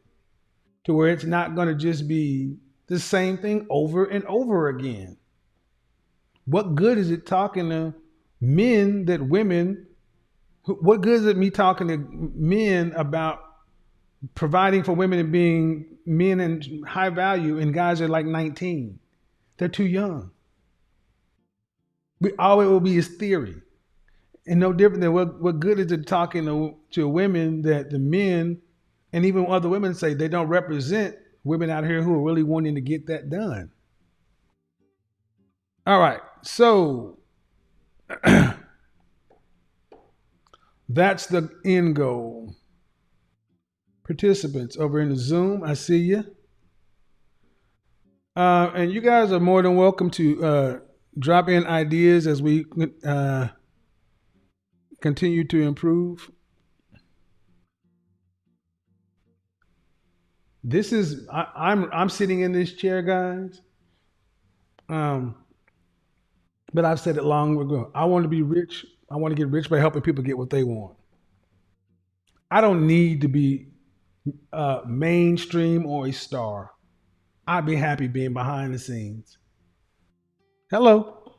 to where it's not going to just be the same thing over and over again. What good is it talking to men that women, what good is it me talking to men about providing for women and being men and high value and guys are like 19? They're too young. All it will be is theory. And no different than what good is it talking to women that the men and even other women say they don't represent women out here who are really wanting to get that done. All right. So that's the end goal. Participants over in the Zoom, I see you. And you guys are more than welcome to drop in ideas as we continue to improve. This is I'm sitting in this chair, guys. But I've said it long ago. I want to be rich. I want to get rich by helping people get what they want. I don't need to be mainstream or a star. I'd be happy being behind the scenes. Hello,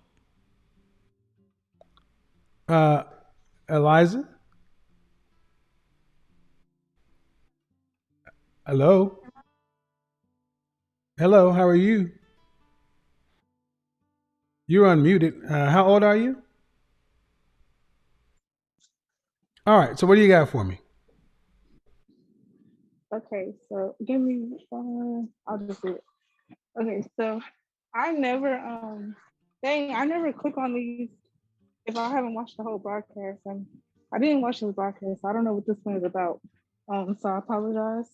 uh, Eliza. Hello, hello. How are you? You're unmuted. How old are you? All right. So what do you got for me? Okay, so give me. I'll just do it. Okay, so I never dang, I never click on these if I haven't watched the whole broadcast, and I didn't watch the broadcast. So I don't know what this one is about. So I apologize.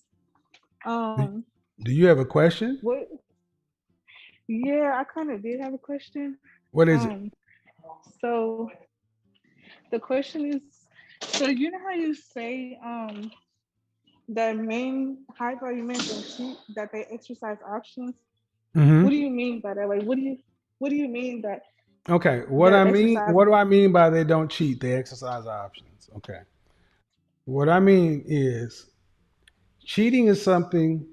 Do Um, do you have a question? what? Yeah, I kind of did have a question. What is it? Um, so the question is, so you know how you say that men, high value men don't cheat, that they exercise options. What do Hmm. you mean by that? Like, what do you mean that Okay. they're exercising? What do I mean by they don't cheat? They exercise options. Okay. What I mean is cheating is something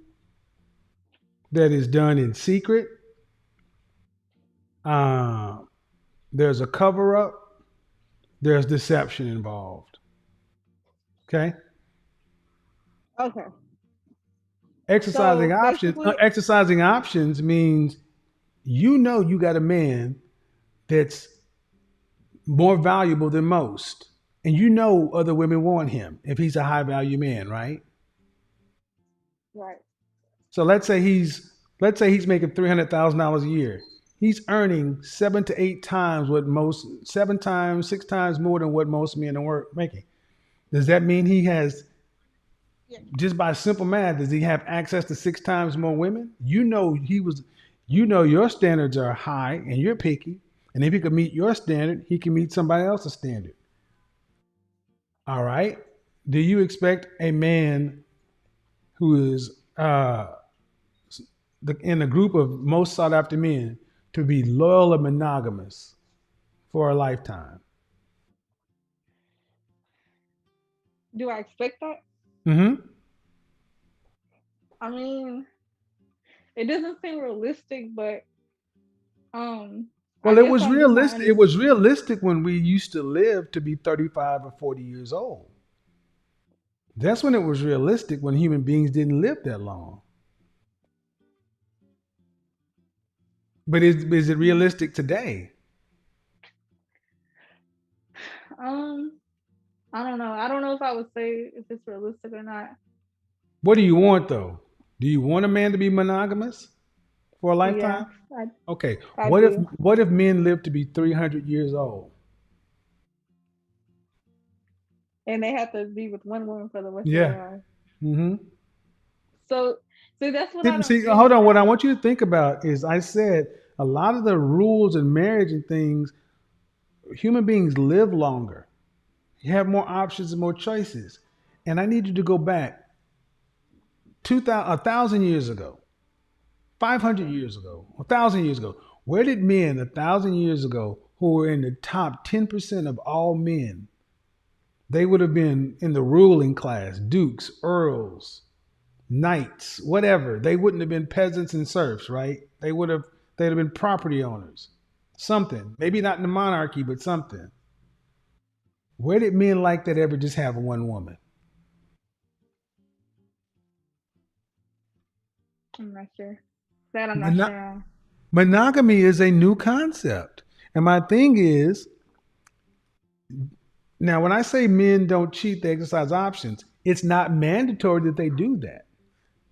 that is done in secret. Uh, there's a cover up. There's deception involved. Okay. Okay, Exercising so options. basically, Exercising options means you know you got a man that's more valuable than most, and you know other women want him if he's a high value man, right? right? So let's say he's making $300,000 a year. He's earning 7 to 8 times what most 7 times, 6 times more than what most men are making. Does that mean he has Yeah. just by simple math? Does he have access to 6 times more women? You know your standards are high and you're picky, and if he could meet your standard, he can meet somebody else's standard. All right. Do you expect a man who is in a group of most sought after men to be loyal and monogamous for a lifetime? Do I expect that? Hmm. I mean, it doesn't seem realistic, but I Well, it guess was I'll give my realistic. It honest. was realistic when we used to live to be 35 or 40 years old. That's when it was realistic, when human beings didn't live that long. But is it realistic today? Um, I don't know. I don't know if I would say if it's realistic or not. What do you want though? Do you want a man to be monogamous for a Yeah, lifetime? I Okay. I do. What if men live to be 300 years old? And they have to be with one woman for the rest of Yeah. their life. Hmm. So, see, that's what I don't See, get hold with on. What I that. want you to think about is I said a lot of the rules in marriage and things, human beings live longer. You have more options and more choices. And I need you to go back 1,000 years ago, 500 years ago, 1,000 years ago. Where did men 1,000 years ago who were in the top 10% of all men, they would have been in the ruling class, dukes, earls, knights, whatever. They wouldn't have been peasants and serfs, right? They'd have been property owners. Something. Maybe not in the monarchy, but something. Where did men like that ever just have one woman? I'm not sure. That I'm not Mono- sure on. Monogamy is a new concept. And my thing is, now when I say men don't cheat, they exercise options, it's not mandatory that they do that.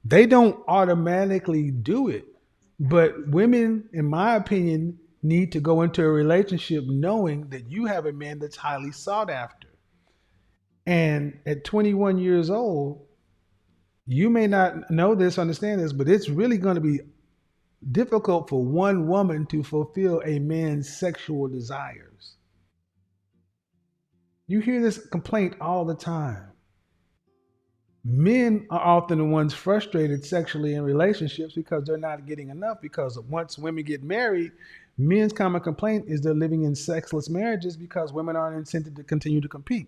They don't automatically do it. But women, in my opinion, need to go into a relationship knowing that you have a man that's highly sought after. And at 21 years old, you may not know this, understand this, but it's really going to be difficult for one woman to fulfill a man's sexual desires. You hear this complaint all the time. Men are often the ones frustrated sexually in relationships because they're not getting enough. Because once women get married, men's common complaint is they're living in sexless marriages because women aren't incented to continue to compete.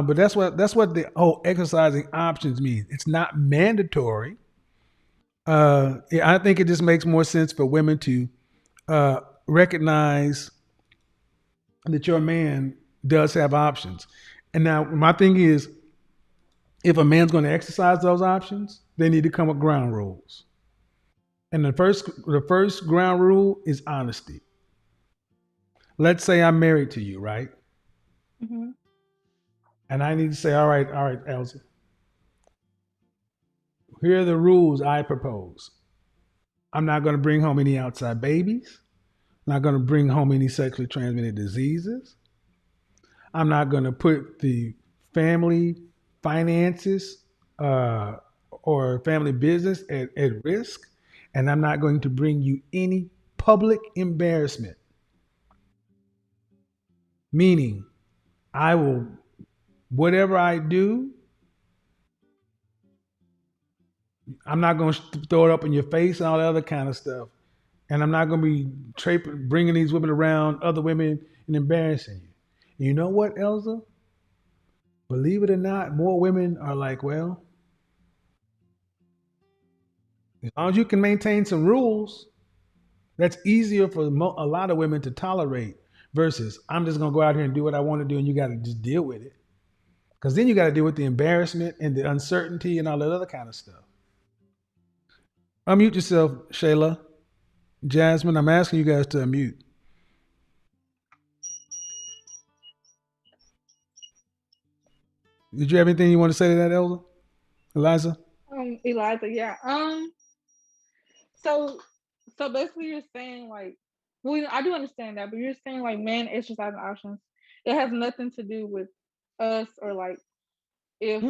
But that's what the whole exercising options means. It's not mandatory. Yeah, I think it just makes more sense for women to recognize that your man does have options. And now my thing is, if a man's going to exercise those options, they need to come with ground rules. And the first ground rule is honesty. Let's say I'm married to you, right? Mm-hmm. And I need to say, all right, Elsa, here are the rules I propose. I'm not going to bring home any outside babies. I'm not going to bring home any sexually transmitted diseases. I'm not going to put the family finances uh, or family business at risk. And I'm not going to bring you any public embarrassment. Meaning, I will, whatever I do, I'm not going to throw it up in your face and all that other kind of stuff. And I'm not going to be bringing these women around other women and embarrassing you. And you know what, Elza? Believe it or not, more women are like, well, as long as you can maintain some rules, that's easier for a lot of women to tolerate versus I'm just going to go out here and do what I want to do and you got to just deal with it. Because then you got to deal with the embarrassment and the uncertainty and all that other kind of stuff. Unmute yourself, Shayla. Jasmine, I'm asking you guys to unmute. Did you have anything you want to say to that, Elza? Eliza? Eliza, yeah. So basically you're saying like, well, I do understand that, but you're saying like men exercising options. It has nothing to do with us or like if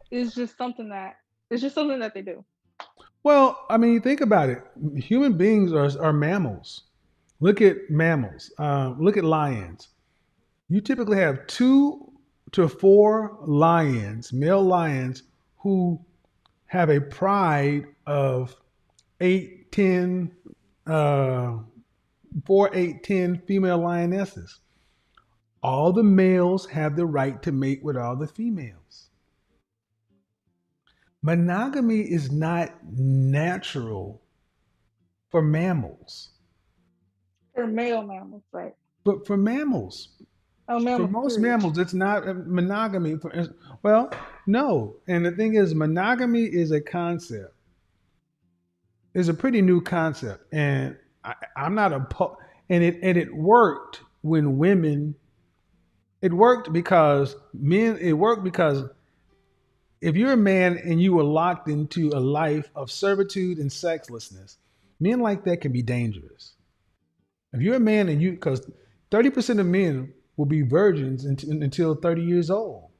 it's just something that they do. Well, I mean, think about it. Human beings are mammals. Look at mammals. Look at lions. You typically have 2 to 4 lions, male lions, who have a pride of 8, 10, 4, 8, 10 female lionesses. All the males have the right to mate with all the females. Monogamy is not natural for mammals. For male mammals, right? But for mammals, Oh, for mammals. most Period. mammals, it's not monogamy. Well, no. And the thing is, monogamy is a concept. It's a pretty new concept, and I'm not a. And it worked when women. It worked because men. It worked because if you're a man and you were locked into a life of servitude and sexlessness, men like that can be dangerous. If you're a man and because 30% of men will be virgins until 30 years old.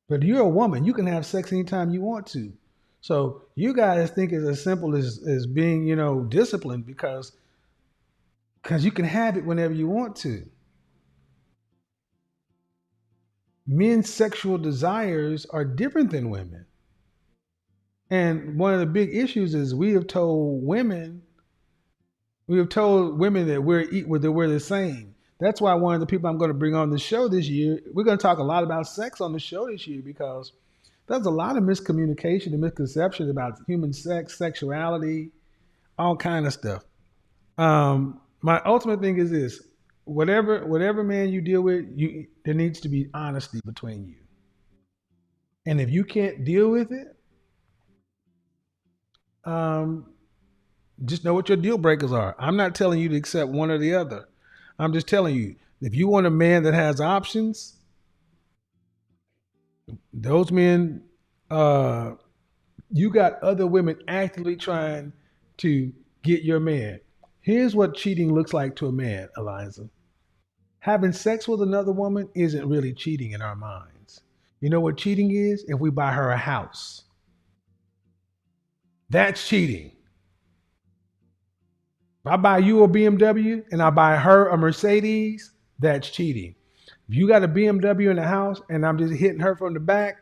But you're a woman, you can have sex anytime you want to. So you guys think it's as simple as being, disciplined because you can have it whenever you want to. Men's sexual desires are different than women. And one of the big issues is we have told women that we're the same. That's why one of the people I'm going to bring on the show this year, we're going to talk a lot about sex on the show this year because there's a lot of miscommunication and misconceptions about human sex, sexuality, all kind of stuff. My ultimate thing is this: whatever man you deal with, there needs to be honesty between you. And if you can't deal with it, just know what your deal breakers are. I'm not telling you to accept one or the other. I'm just telling you, if you want a man that has options, those men, you got other women actively trying to get your man. Here's what cheating looks like to a man, Eliza. Having sex with another woman isn't really cheating in our minds. You know what cheating is? If we buy her a house. That's cheating. If I buy you a BMW and I buy her a Mercedes, that's cheating. If you got a BMW in the house and I'm just hitting her from the back,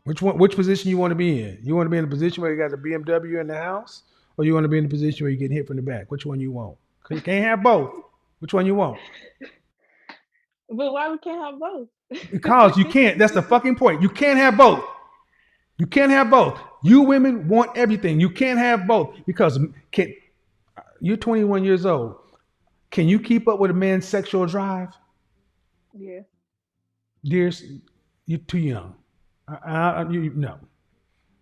which position you want to be in? You want to be in a position where you got a BMW in the house, or you want to be in a position where you're getting hit from the back? Which one you want? 'Cause you can't have both. Which one you want? But why we can't have both? Because you can't. That's the fucking point. You can't have both. You can't have both. You women want everything. You can't have both because you're 21 years old. Can you keep up with a man's sexual drive? Yeah. Dear, you're too young. No.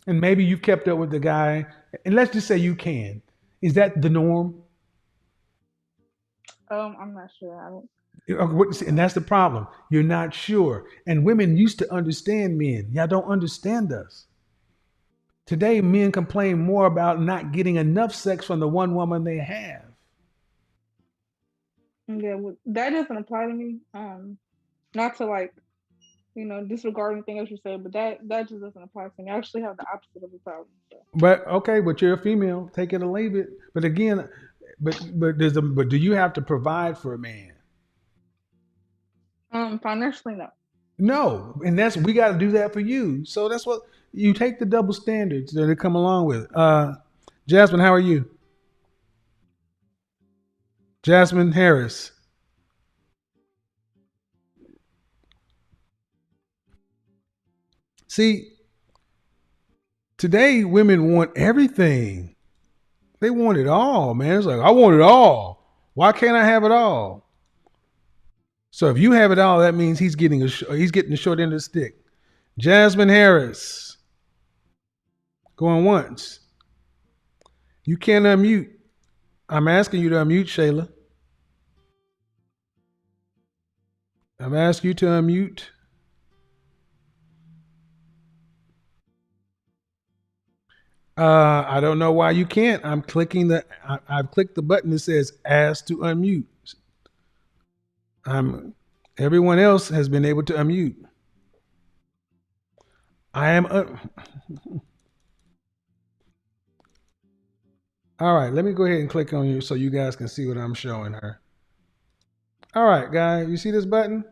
And maybe you've kept up with the guy, and let's just say you can. Is that the norm? I'm not sure. I don't. And that's the problem. You're not sure. And women used to understand men. Y'all don't understand us. Today, men complain more about not getting enough sex from the one woman they have. Yeah, that doesn't apply to me. Not to like, disregard anything else you say, but that just doesn't apply to me. I actually have the opposite of a problem. So. But okay, but you're a female. Take it or leave it. But again, but do you have to provide for a man? Financially, no. No, and we got to do that for you. So that's what you take the double standards that they come along with. Jasmine, how are you? Jasmine Harris. See, today women want everything. They want it all, man. It's like, I want it all. Why can't I have it all? So if you have it all, that means he's getting the short end of the stick. Jasmine Harris. Going once. You can't unmute. I'm asking you to unmute, Shayla. I'm asking you to unmute. I don't know why you can't. I've clicked the button that says ask to unmute. Everyone else has been able to unmute. I am all right, let me go ahead and click on you so you guys can see what I'm showing her. All right, guys, you see this button?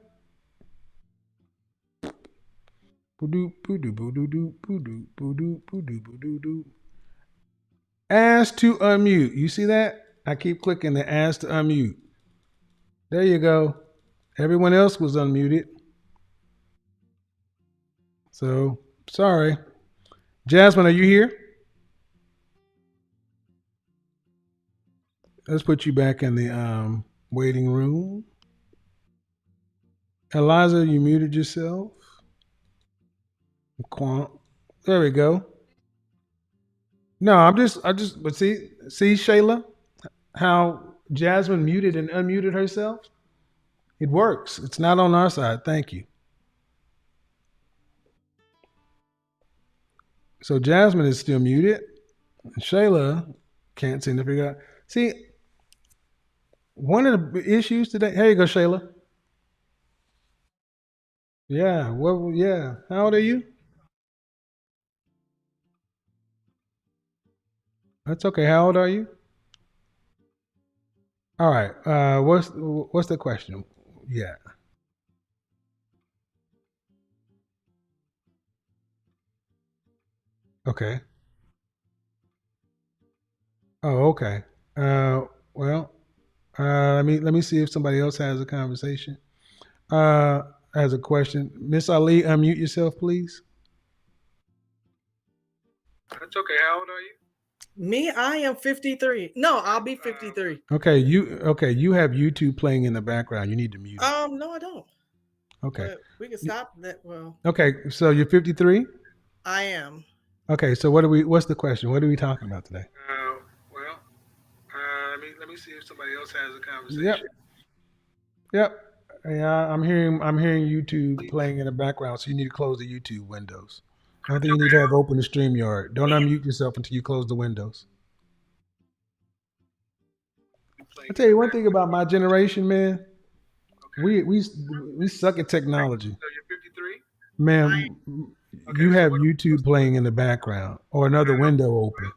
Ask to unmute. You see that? I keep clicking the ask to unmute. There you go. Everyone else was unmuted. So, sorry. Jasmine, are you here? Let's put you back in the waiting room. Eliza, you muted yourself. There we go. No, but see Shayla, how Jasmine muted and unmuted herself? It works. It's not on our side. Thank you. So Jasmine is still muted. Shayla can't seem to figure out. See, one of the issues today. Here you go, Shayla. Yeah. Well, yeah. How old are you? That's okay. How old are you? All right. What's the question? Yeah. Okay. Oh, okay. Well, let me see if somebody else has a conversation. Has a question. Miss Ali, unmute yourself, please. That's okay. How old are you? Me, I am 53. No, I'll be 53. Okay, you have YouTube playing in the background. You need to mute it. No, I don't. Okay. But we can stop that. Well, okay, so you're 53? I am. Okay, so what's the question? What are we talking about today? Let me see if somebody else has a conversation. Yep. Yeah, I'm hearing YouTube playing in the background, so you need to close the YouTube windows. I don't think you need to have open the StreamYard. Don't unmute yourself until you close the windows. I'll tell you one thing about my generation, man. We suck at technology. So you're 53? Ma'am, you have YouTube playing in the background or another window open.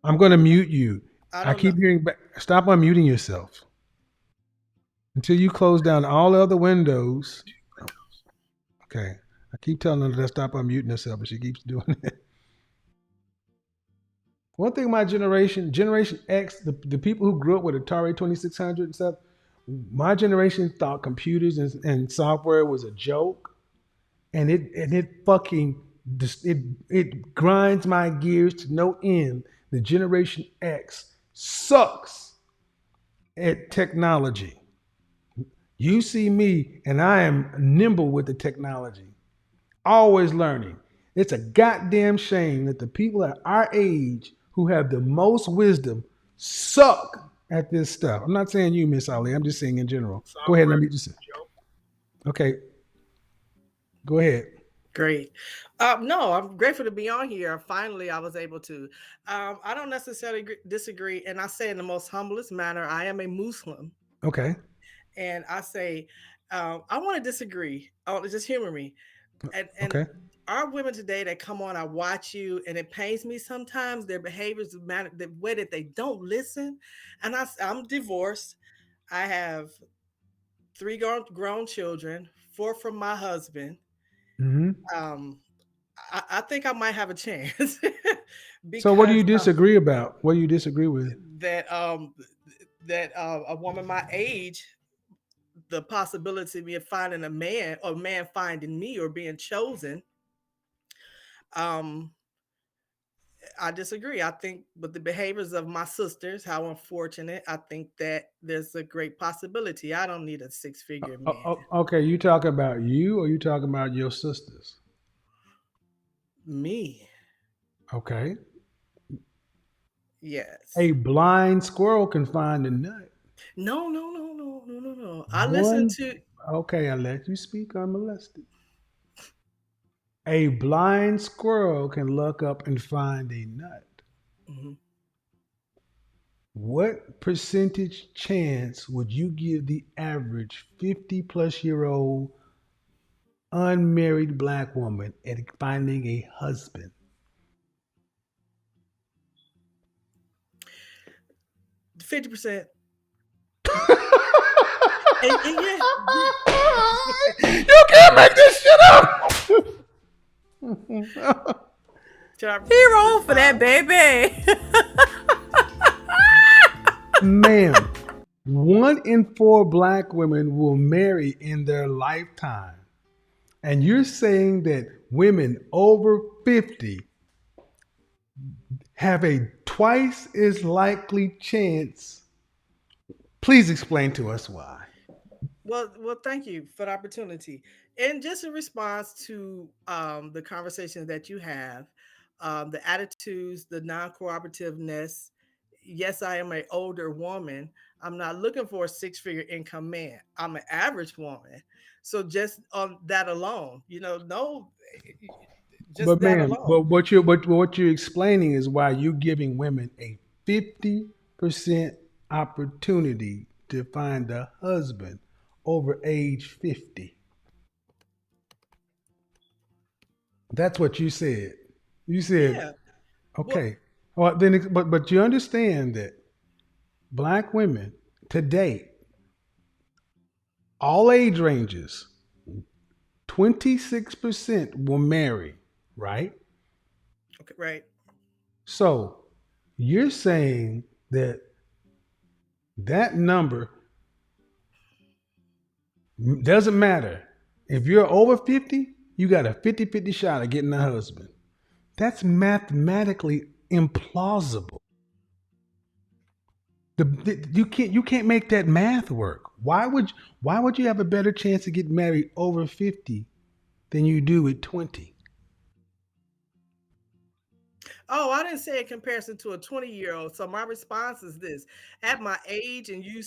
I'm going to mute you. I keep hearing back. Stop unmuting yourself until you close down all the other windows. Okay. I keep telling her to stop unmuting herself, but she keeps doing it. One thing my Generation X, the people who grew up with Atari 2600 and stuff, My generation thought computers and software was a joke, and it fucking it grinds my gears to no end. The Generation X sucks at technology. You see me, and I am nimble with the technology, always learning. It's a goddamn shame that the people at our age who have the most wisdom suck at this stuff. I'm not saying you, Miss Ali. I'm just saying in general. Go ahead. Let me just. Okay. Go ahead. Great. No, I'm grateful to be on here. Finally, I was able to. I don't necessarily disagree, and I say in the most humblest manner, I am a Muslim, Okay. and I say, I want to disagree. Oh, just humor me. And Okay. our women today that come on, I watch you, and it pains me sometimes. Their behaviors, the way that they don't listen. And I'm divorced. I have three grown children, four from my husband. Hmm. Um, I think I might have a chance So, what do because you disagree about? What do you disagree with? that a woman my age, the possibility of me finding a man or man finding me or being chosen, um, I disagree. I think with the behaviors of my sisters, how unfortunate. I think that there's a great possibility. I don't need a six-figure man. Okay, you talking about you, or you talking about your sisters? Me, Okay. yes. A blind squirrel can find a nut. No. I listen One. to. Okay, I let you speak unmolested. A blind squirrel can look up and find a nut. Mhm. What percentage chance would you give the average 50-plus-year-old unmarried black woman at finding a husband? 50%. You can't make this shit up. He wrong for that, baby. Ma'am, 1 in 4 black women will marry in their lifetime. And you're saying that women over 50 have a twice as likely chance. Please explain to us why. Well, thank you for the opportunity. And just in response to the conversations that you have, the attitudes, the non-cooperativeness. Yes, I am an older woman. I'm not looking for a six-figure income man. I'm an average woman. So just on that alone, no, just But that ma'am, alone. what you're explaining is why you're giving women a 50% opportunity to find a husband over age 50. That's what you said. You said, Yeah. Well, okay. Well, then, but you understand that black women today, all age ranges, 26% will marry, right? okay, right. So you're saying that that number doesn't matter. If you're over 50, you got a 50-50 shot of getting a husband. That's mathematically implausible. You can't make that math work. Why would you have a better chance to get married over 50 than you do at 20? Oh, I didn't say in comparison to a 20-year-old. So my response is this: at my age, and you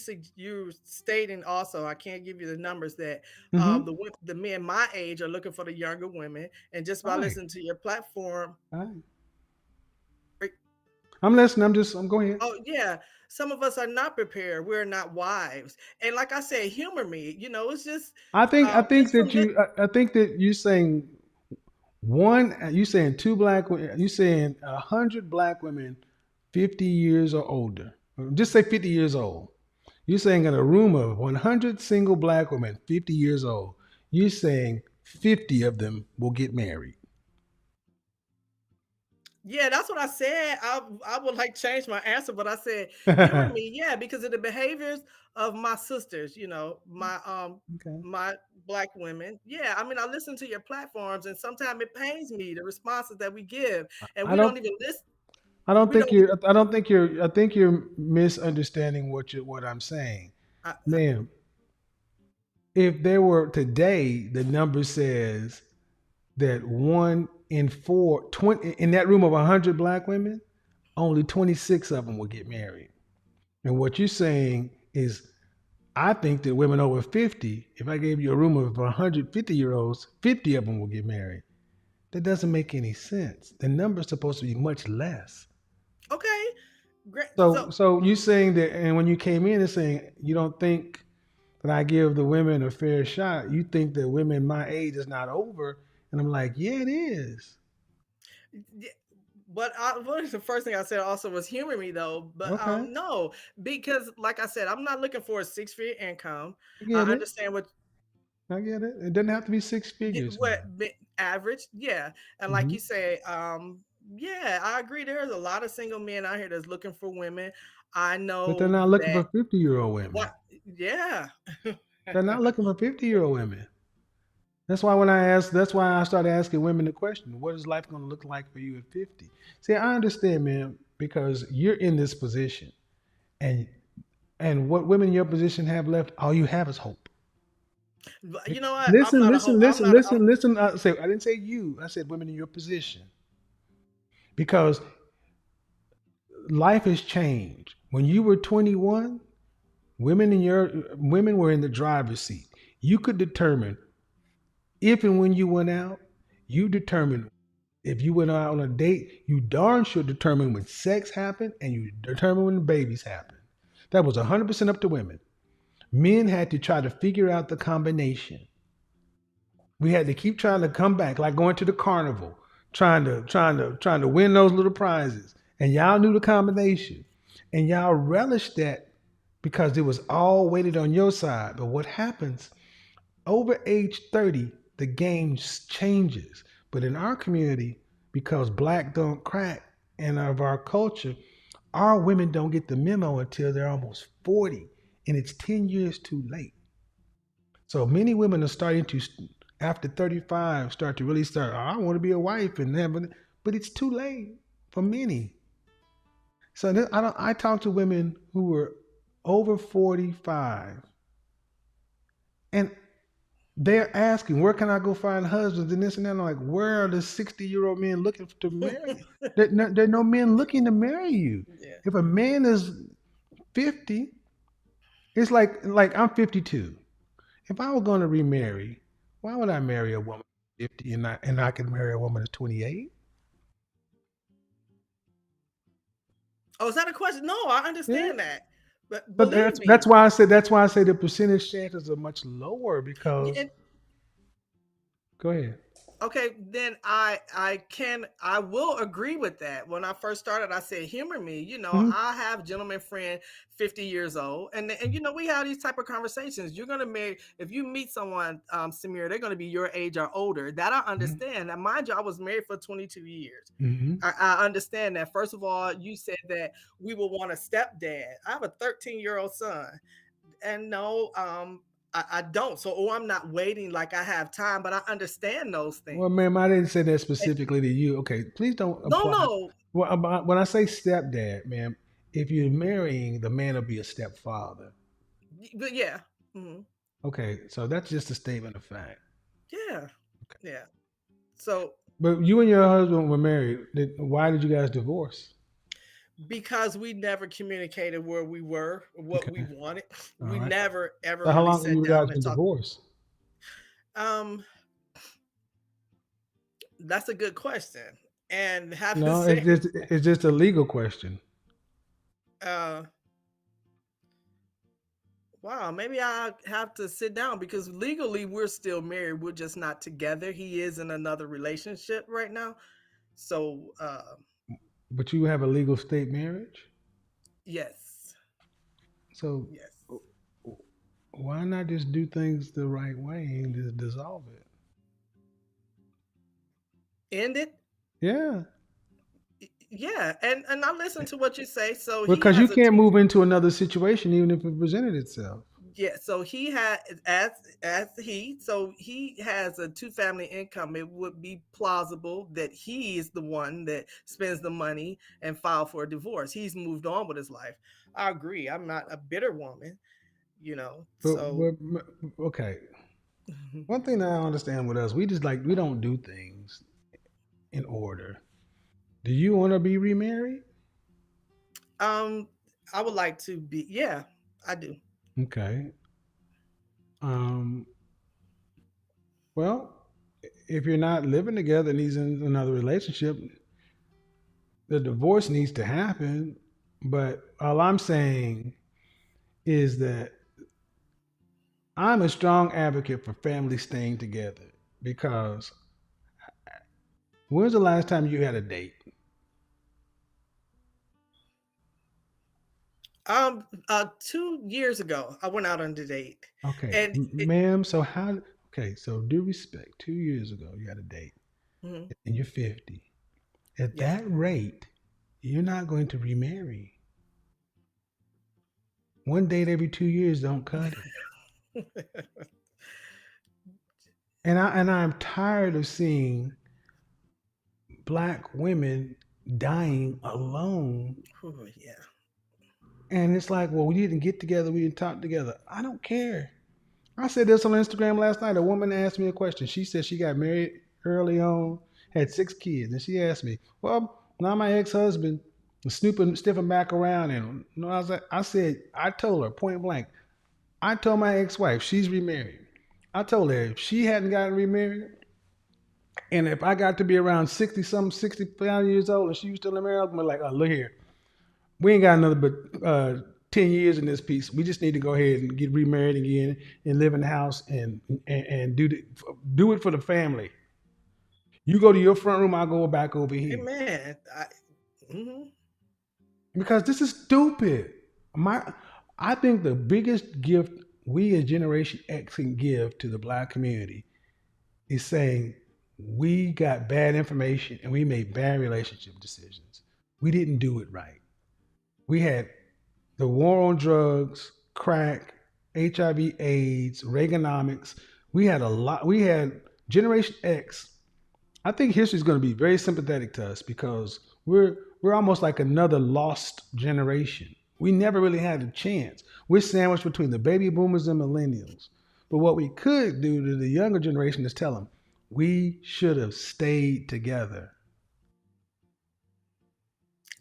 stating also, I can't give you the numbers that Mm-hmm. the men my age are looking for the younger women, and just by Right. listening to your platform, Right. right, I'm listening. I'm going ahead. oh yeah, some of us are not prepared. We're not wives, and like I said, humor me. It's just I think just from that I think that you're saying you saying two black women, you saying 100 black women 50 years or older. Just say 50 years old. You're saying in a room of 100 single black women 50 years old, you're saying 50 of them will get married. Yeah, that's what I said. I would like change my answer, but I said humor me, yeah, because of the behaviors of my sisters, Okay. my black women. Yeah, I mean, I listen to your platforms, and sometimes it pains me the responses that we give, and I we don't don't. even listen. I don't We think don't. you're. I don't think you're. I think you're misunderstanding what I'm saying, I, ma'am. If there were today, the number says that 1 in 4, 20 in that room of 100 black women, only 26 of them will get married. And what you're saying is, I think that women over 50, if I gave you a room of 150-year-olds, 50 of them will get married. That doesn't make any sense. The number's supposed to be much less. okay, great. So So you saying that, and when you came in and saying you don't think that I give the women a fair shot, you think that women my age is not over, and I'm like, yeah, it is. yeah, but what is the first thing I said also was humor me though, but Okay, no, because like I said, I'm not looking for a six-figure income. I I get it. understand what I get it. It doesn't have to be six figures, man. average, yeah, and like Hmm. you say, yeah, I agree. There's a lot of single men out here that's looking for women. I But they're know not looking that for 50-year-old what, women. yeah. They're not looking for 50-year-old women. That's why when I asked, that's why I started asking women the question, what is life going to look like for you at 50? See, I understand, man, because you're in this position, and what women in your position have left, all you have is hope. But you know what? I'm Listen, not a listen, hope. I'm listen, not. listen, listen. I didn't say you. I said women in your position because life has changed. When you were 21, women were in the driver's seat. You could determine if and when you went out. You determined if you went out on a date. You darn sure determined when sex happened, and you determined when the babies happened. That was 100% up to women. Men had to try to figure out the combination. We had to keep trying to come back, like going to the carnival, trying to win those little prizes. And y'all knew the combination, and y'all relished that because it was all weighted on your side. But what happens over age 30, the game changes. But in our community, because black don't crack, and of our culture, our women don't get the memo until they're almost 40, and it's 10 years too late. So many women are starting to, after 35, start to really start, "Oh, I want to be a wife and have, but it's too late for many. So I talk to women who were over 45, and they're asking, where can I go find husbands and this and that? I'm like, where are the 60-year-old men looking to marry you? There are no men looking to marry you. Yeah. If a man is 50, it's like I'm 52. If I were going to remarry, why would I marry a woman 50 and I could marry a woman that's 28? Oh, is that a question? No, I Yeah. understand that, but But believe that's me, why I said the percentage chances are much lower because and go ahead. okay, then I will agree with that. When I first started, I said, humor me. Mhm. I have gentleman friend 50 years old, and we have these type of conversations. You're gonna marry if you meet someone, Samir, they're gonna be your age or older. That I Mhm. understand. Now, mind you, I was married for 22 years. Mhm. I understand that. First of all, you said that we will want a stepdad. I have a 13-year-old son, and no, I don't. So, I'm not waiting like I have time, but I understand those Well, things. ma'am, I didn't say that And specifically to you. Okay, please don't no, apply. no, Well, when I say stepdad, ma'am, if you're marrying, the man will be a stepfather. but yeah, mhm, Okay, so that's just a statement of fact. yeah, yeah. So, But you and your husband were married. Why did you guys divorce? because we never communicated where we were, what we Okay, wanted, all we right. never ever So how really long have sat you down guys and been talked. divorced? Um, that's a good question. And have to No, say, it's just a legal question. uh, wow, maybe I have to sit down because legally we're still married. We're just not together. He is in another relationship right now. So, But you have a legal state marriage. yes, So yes. why not just do things the right way and just dissolve it? End it. Yeah. Yeah, and I listen to what you say. So he Because you has a can't two. move into another situation even if it presented itself. Yeah, so he had so he has a two family income. It would be plausible that he is the one that spends the money and file for a divorce. He's moved on with his life. I agree. I'm not a bitter woman, you know. So But okay, one thing that I understand with us, we just like we don't do things in order. Do you want to be remarried? um I would like to be, yeah, I do. Okay. Um. Well, if you're not living together and he's in another relationship, the divorce needs to happen. But all I'm saying is that I'm a strong advocate for families staying together because when's the last time you had a date? 2 years ago I went out on a date. Okay, And ma'am. So how? Okay, so due respect. 2 years ago, you had a date, Mhm. and you're 50. At Yeah. that rate, you're not going to remarry. One date every 2 years don't cut it. And I'm tired of seeing black women dying alone. Ooh, yeah. And it's like, well, we didn't get together, we didn't talk together. I don't care. I said this on Instagram last night. A woman asked me a question. She said she got married early on, had 6 kids, and she asked me, "Well, now my ex-husband is sniffing back around." And you know, I told her point blank. I told my ex-wife she's remarried. I told her if she hadn't gotten remarried, and if I got to be around 60 something, 65 years old, and she was still in marriage, I'm like, oh, look here, we ain't got another but 10 years in this piece. We just need to go ahead and get remarried again and live in the house and do it for the family. You go to your front room, I'll go back over here Amen. Mhm. because this is stupid. My, I think the biggest gift we as Generation X can give to the black community is saying we got bad information and we made bad relationship decisions. We didn't do it right. We had the war on drugs, crack, HIV, AIDS, Reaganomics. We had a lot. We had Generation X. I think history is going to be very sympathetic to us because we're almost like another lost generation. We never really had a chance. We're sandwiched between the baby boomers and millennials. But what we could do to the younger generation is tell them we should have stayed together.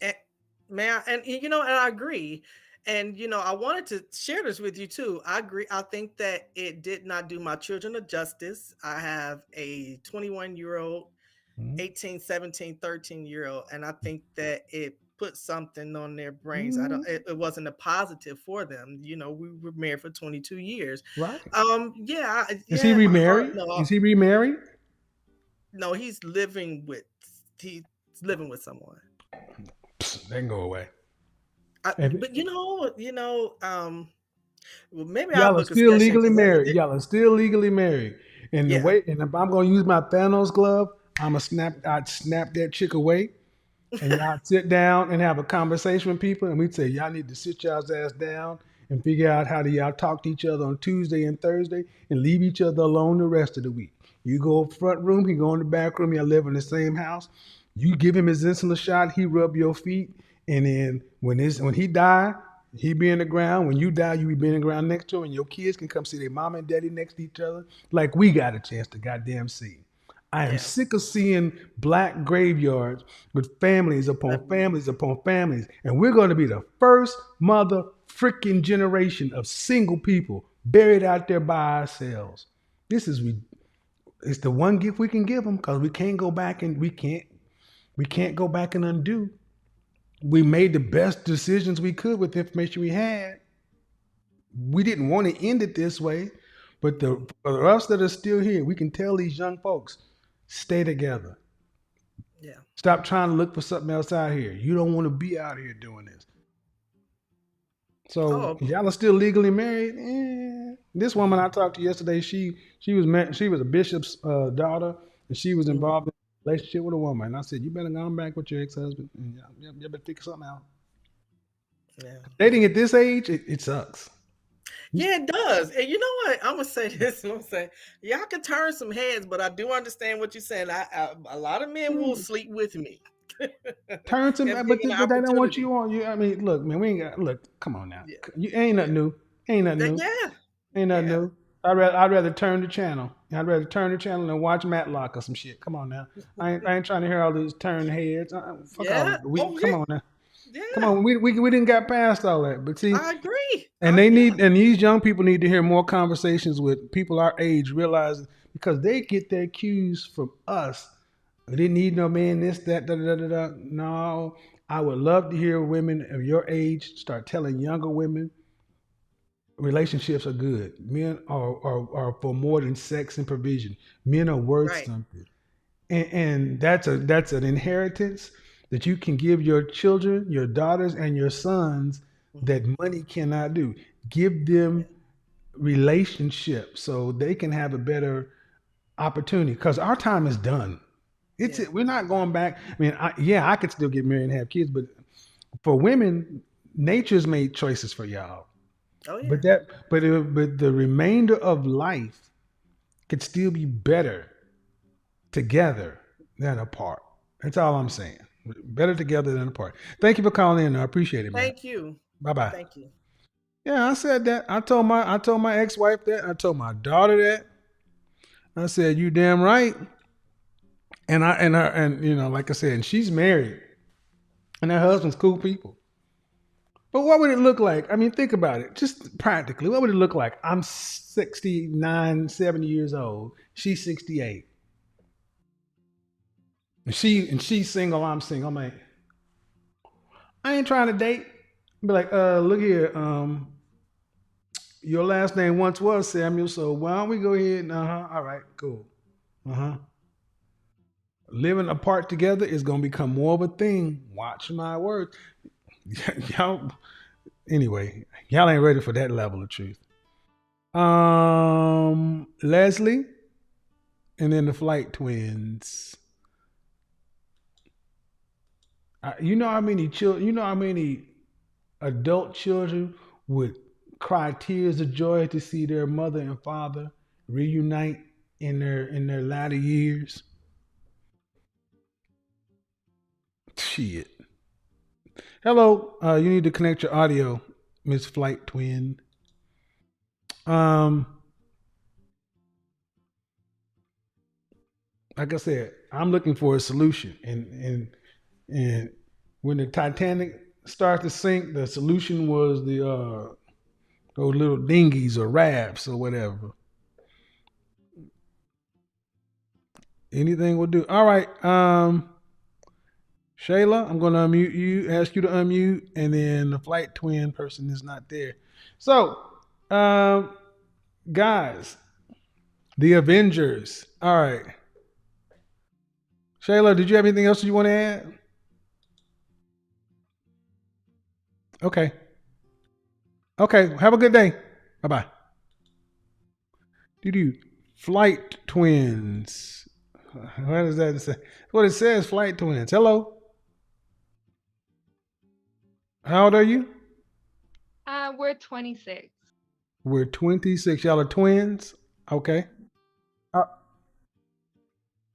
And, man, and and I agree. And I wanted to share this with you too. I agree. I think that it did not do my children a justice. I have a 21-year-old, Mhm. 18, 17, 13-year old, and I think that it put something on their brains. I Mhm. don't it wasn't a positive for them. We were married for 22 years. Right. Yeah, Is he yeah, in my heart, remarried? no. Is he remarried? No, he's living with someone. They can go away. But well, maybe I'll Y'all are book a still session legally because married. Y'all are still legally married. And the yeah. way, and if I'm gonna use my Thanos glove, I'd snap that chick away, and y'all sit down and have a conversation with people, and we'd say y'all need to sit y'all's ass down and figure out how to y'all talk to each other on Tuesday and Thursday, and leave each other alone the rest of the week. You go front room, he go in the back room. Y'all live in the same house. You give him his insulin shot, he rub your feet, and then when he die, he be in the ground. When you die, you be in the ground next to him, and your kids can come see their mom and daddy next to each other, like we got a chance to goddamn see. I am Yeah. sick of seeing black graveyards with families upon families upon families, and we're going to be the first mother freaking generation of single people buried out there by ourselves. This is it's the one gift we can give them because we can't go back and we can't go back and undo. We made the best decisions we could with the information we had. We didn't want to end it this way, but for us that are still here, we can tell these young folks, stay together. Yeah. Stop trying to look for something else out here. You don't want to be out here doing this. So Oh, y'all are still legally married. This woman I talked to yesterday, she was a bishop's daughter, and she was mhm. involved relationship with a woman. And I said, you better go on back with your ex-husband. And you better figure something out. Yeah. Dating at this age, it sucks. Yeah, it does. And you know what? I'm gonna say this. I'm gonna say y'all can turn some heads, but I do understand what you're saying. A lot of men will sleep with me. Turn to, And but, being an but they don't want opportunity. you on. I mean, look, man, we ain't got. Look, come on now. Yeah. You ain't nothing new. Ain't nothing new. Yeah. Ain't nothing Yeah. new. I'd rather turn the channel. I'd rather turn the channel and watch Matlock or some shit. Come on now. I ain't trying to hear all these turn heads. Fuck all Yeah. that. Oh, Come yeah. on now. Yeah. Come on. We didn't got past all that. But see, I agree. and and these young people need to hear more conversations with people our age, realizing because they get their cues from us. We didn't need no man, this, that, da, da, da, da. No, I would love to hear women of your age start telling younger women relationships are good. Men are for more than sex and provision. Men are worth Right. something. And that's an inheritance that you can give your children, your daughters, and your sons that money cannot do. Give them relationships so they can have a better opportunity. Because our time is done. We're not going back. I mean, I could still get married and have kids, but for women, nature's made choices for y'all. Oh yeah. But the remainder of life could still be better together than apart. That's all I'm saying. Better together than apart. Thank you for calling in. I appreciate it, man. Thank you. Bye bye. Thank you. Yeah, I said that. I told my ex-wife that. I told my daughter that. I said, you damn right. And you know, like I said, and she's married. And her husband's cool people. But what would it look like? I mean, think about it. Just practically, what would it look like? I'm 69, 70 years old. She's 68. And she's single, I'm single. I'm like, I ain't trying to date. Be like, look here, your last name once was Samuel, so why don't we go ahead and all right, cool. Living apart together is gonna become more of a thing. Watch my words. Y'all anyway, y'all ain't ready for that level of truth. Leslie, and then the Flight Twins. You know how many children? You know how many adult children would cry tears of joy to see their mother and father reunite in their latter years? Shit. Hello. You need to connect your audio, Miss Flight Twin. Like I said, I'm looking for a solution, and when the Titanic started to sink, the solution was the those little dinghies or rafts or whatever. Anything will do. All right, Shayla, I'm going to unmute you, ask you to unmute, and then the Flight Twin person is not there. So, guys, the Avengers. All right. Shayla, did you have anything else you want to add? Okay. Okay. Have a good day. Bye-bye. Do Flight Twins. What does that say? What it says, Flight Twins. Hello. How old are you? We're 26. We're 26. Y'all are twins? Okay.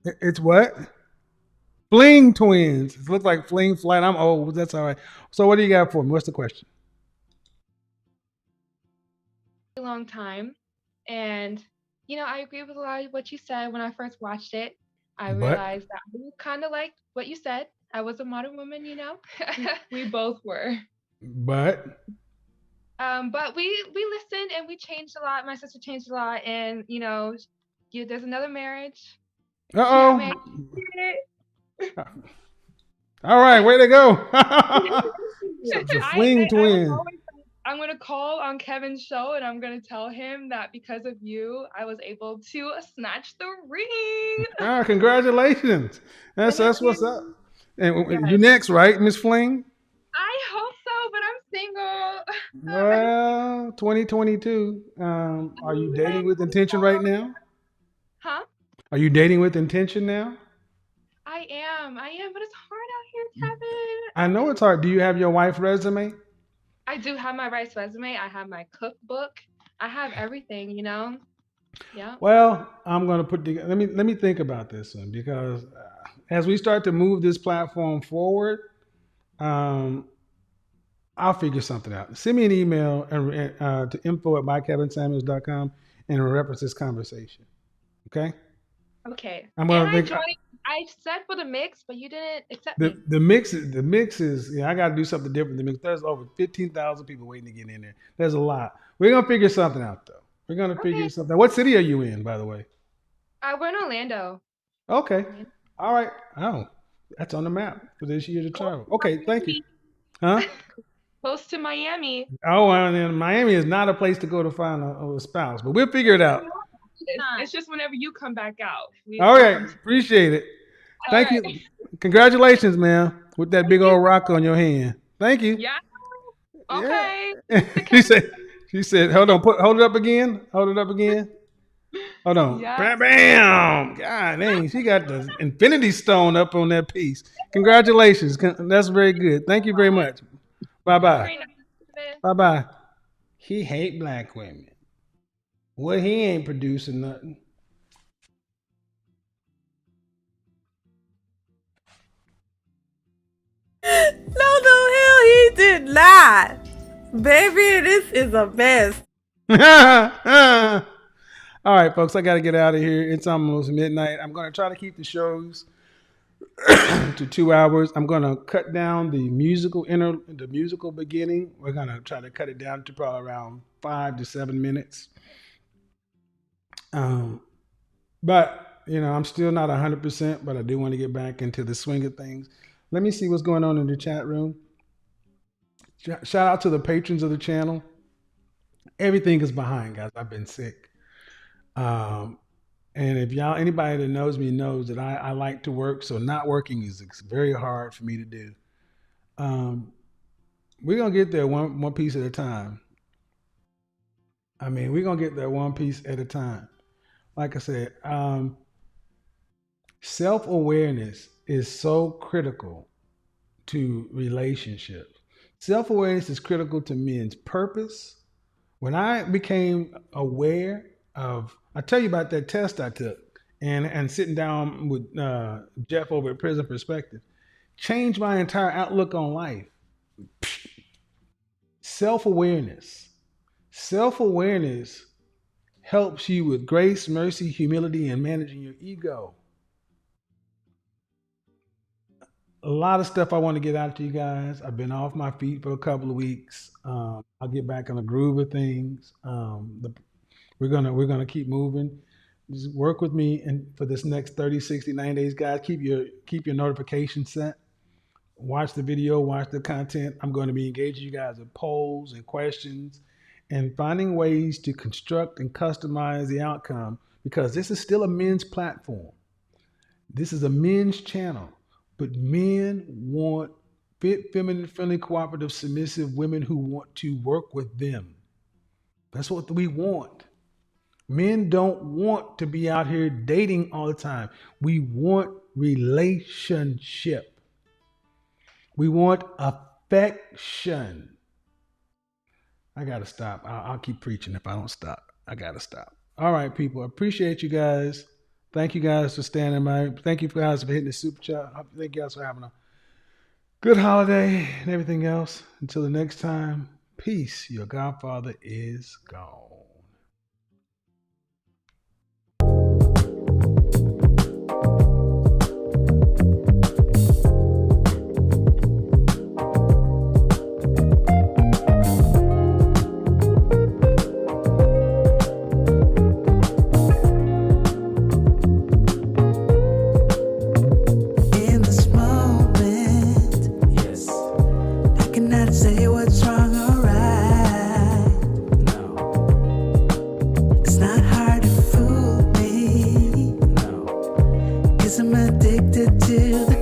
It's what? Fling Twins. It looks like Fling Flight. I'm old. That's all right. So what do you got for me? What's the question? A long time. And, I agree with a lot of what you said when I first watched it. I realized that I kind of liked what you said. I was a modern woman, we both were. But we listened and we changed a lot. My sister changed a lot, and there's another marriage. Uh-oh. All right, way to go. The Fling Twins. I'm going to call on Kevin's show and I'm going to tell him that because of you, I was able to snatch the ring. Congratulations. That's what's up. And you next, right, Miss Fling? I hope so, but I'm single. Well, 2022. Are you dating with intention right now? Huh? Are you dating with intention now? I am, but it's hard out here, Kevin. I know it's hard. Do you have your wife's resume? I do have my rice resume. I have my cookbook. I have everything, you know. Yeah. Well, I'm going to put together. Let me think about this one because as we start to move this platform forward, I'll figure something out. Send me an email to info@mykevinsamuels.com and reference this conversation. Okay. Okay. I'm And gonna think. I said for the mix, but you didn't accept The me. the mix is I got to do something different. There's over 15,000 people waiting to get in there. There's a lot. We're gonna figure something out though. We're gonna figure something out. What city are you in, by the way? We're in Orlando. Okay. All right. Oh, that's on the map for this year to travel. Okay. Thank you. Huh? Close to Miami. Oh, well, then Miami is not a place to go to find a spouse, but we'll figure it out. It's just whenever you come back out. All right. Appreciate it. Thank you. Congratulations, man, with that big old rock on your hand. Thank you. Yeah. Okay. She said, hold on, hold it up again. Hold it up again. Hold on. Yeah. Bam, bam. God dang, she got the infinity stone up on that piece. Congratulations. That's very good. Thank you very much. Bye-bye. Bye-bye. He hate black women. Well, he ain't producing nothing. No, the hell he did not. Baby, this is a mess. All right, folks, I got to get out of here. It's almost midnight. I'm going to try to keep the shows to 2 hours. I'm going to cut down the musical beginning. We're going to try to cut it down to probably around 5 to 7 minutes. But, I'm still not 100%, but I do want to get back into the swing of things. Let me see what's going on in the chat room. Shout out to the patrons of the channel. Everything is behind, guys. I've been sick. And if anybody that knows me knows that I like to work, so not working is very hard for me to do. We're going to get there one piece at a time. We're going to get there one piece at a time. Like I said, self-awareness is so critical to relationships. Self-awareness is critical to men's purpose. When I became aware of, I tell you about that test I took and sitting down with Jeff over at Prison Perspective, changed my entire outlook on life. Self-awareness. Self-awareness helps you with grace, mercy, humility, and managing your ego. A lot of stuff I want to get out to you guys. I've been off my feet for a couple of weeks. I'll get back in the groove of things. We're gonna keep moving. Just work with me and for this next 30, 60, 90 days, guys. Keep your notifications set. Watch the video, watch the content. I'm going to be engaging you guys with polls and questions and finding ways to construct and customize the outcome because this is still a men's platform. This is a men's channel. But men want fit, feminine, friendly, cooperative, submissive women who want to work with them. That's what we want. Men don't want to be out here dating all the time. We want relationship. We want affection. I got to stop. I'll keep preaching if I don't stop. I got to stop. All right, people. I appreciate you guys. Thank you guys for standing by. Thank you guys for hitting the super chat. Thank you guys for having a good holiday and everything else. Until the next time, peace. Your Godfather is gone. In this moment, yes, I cannot say what's wrong or right. No, it's not hard to fool me. No, 'cause I'm addicted to the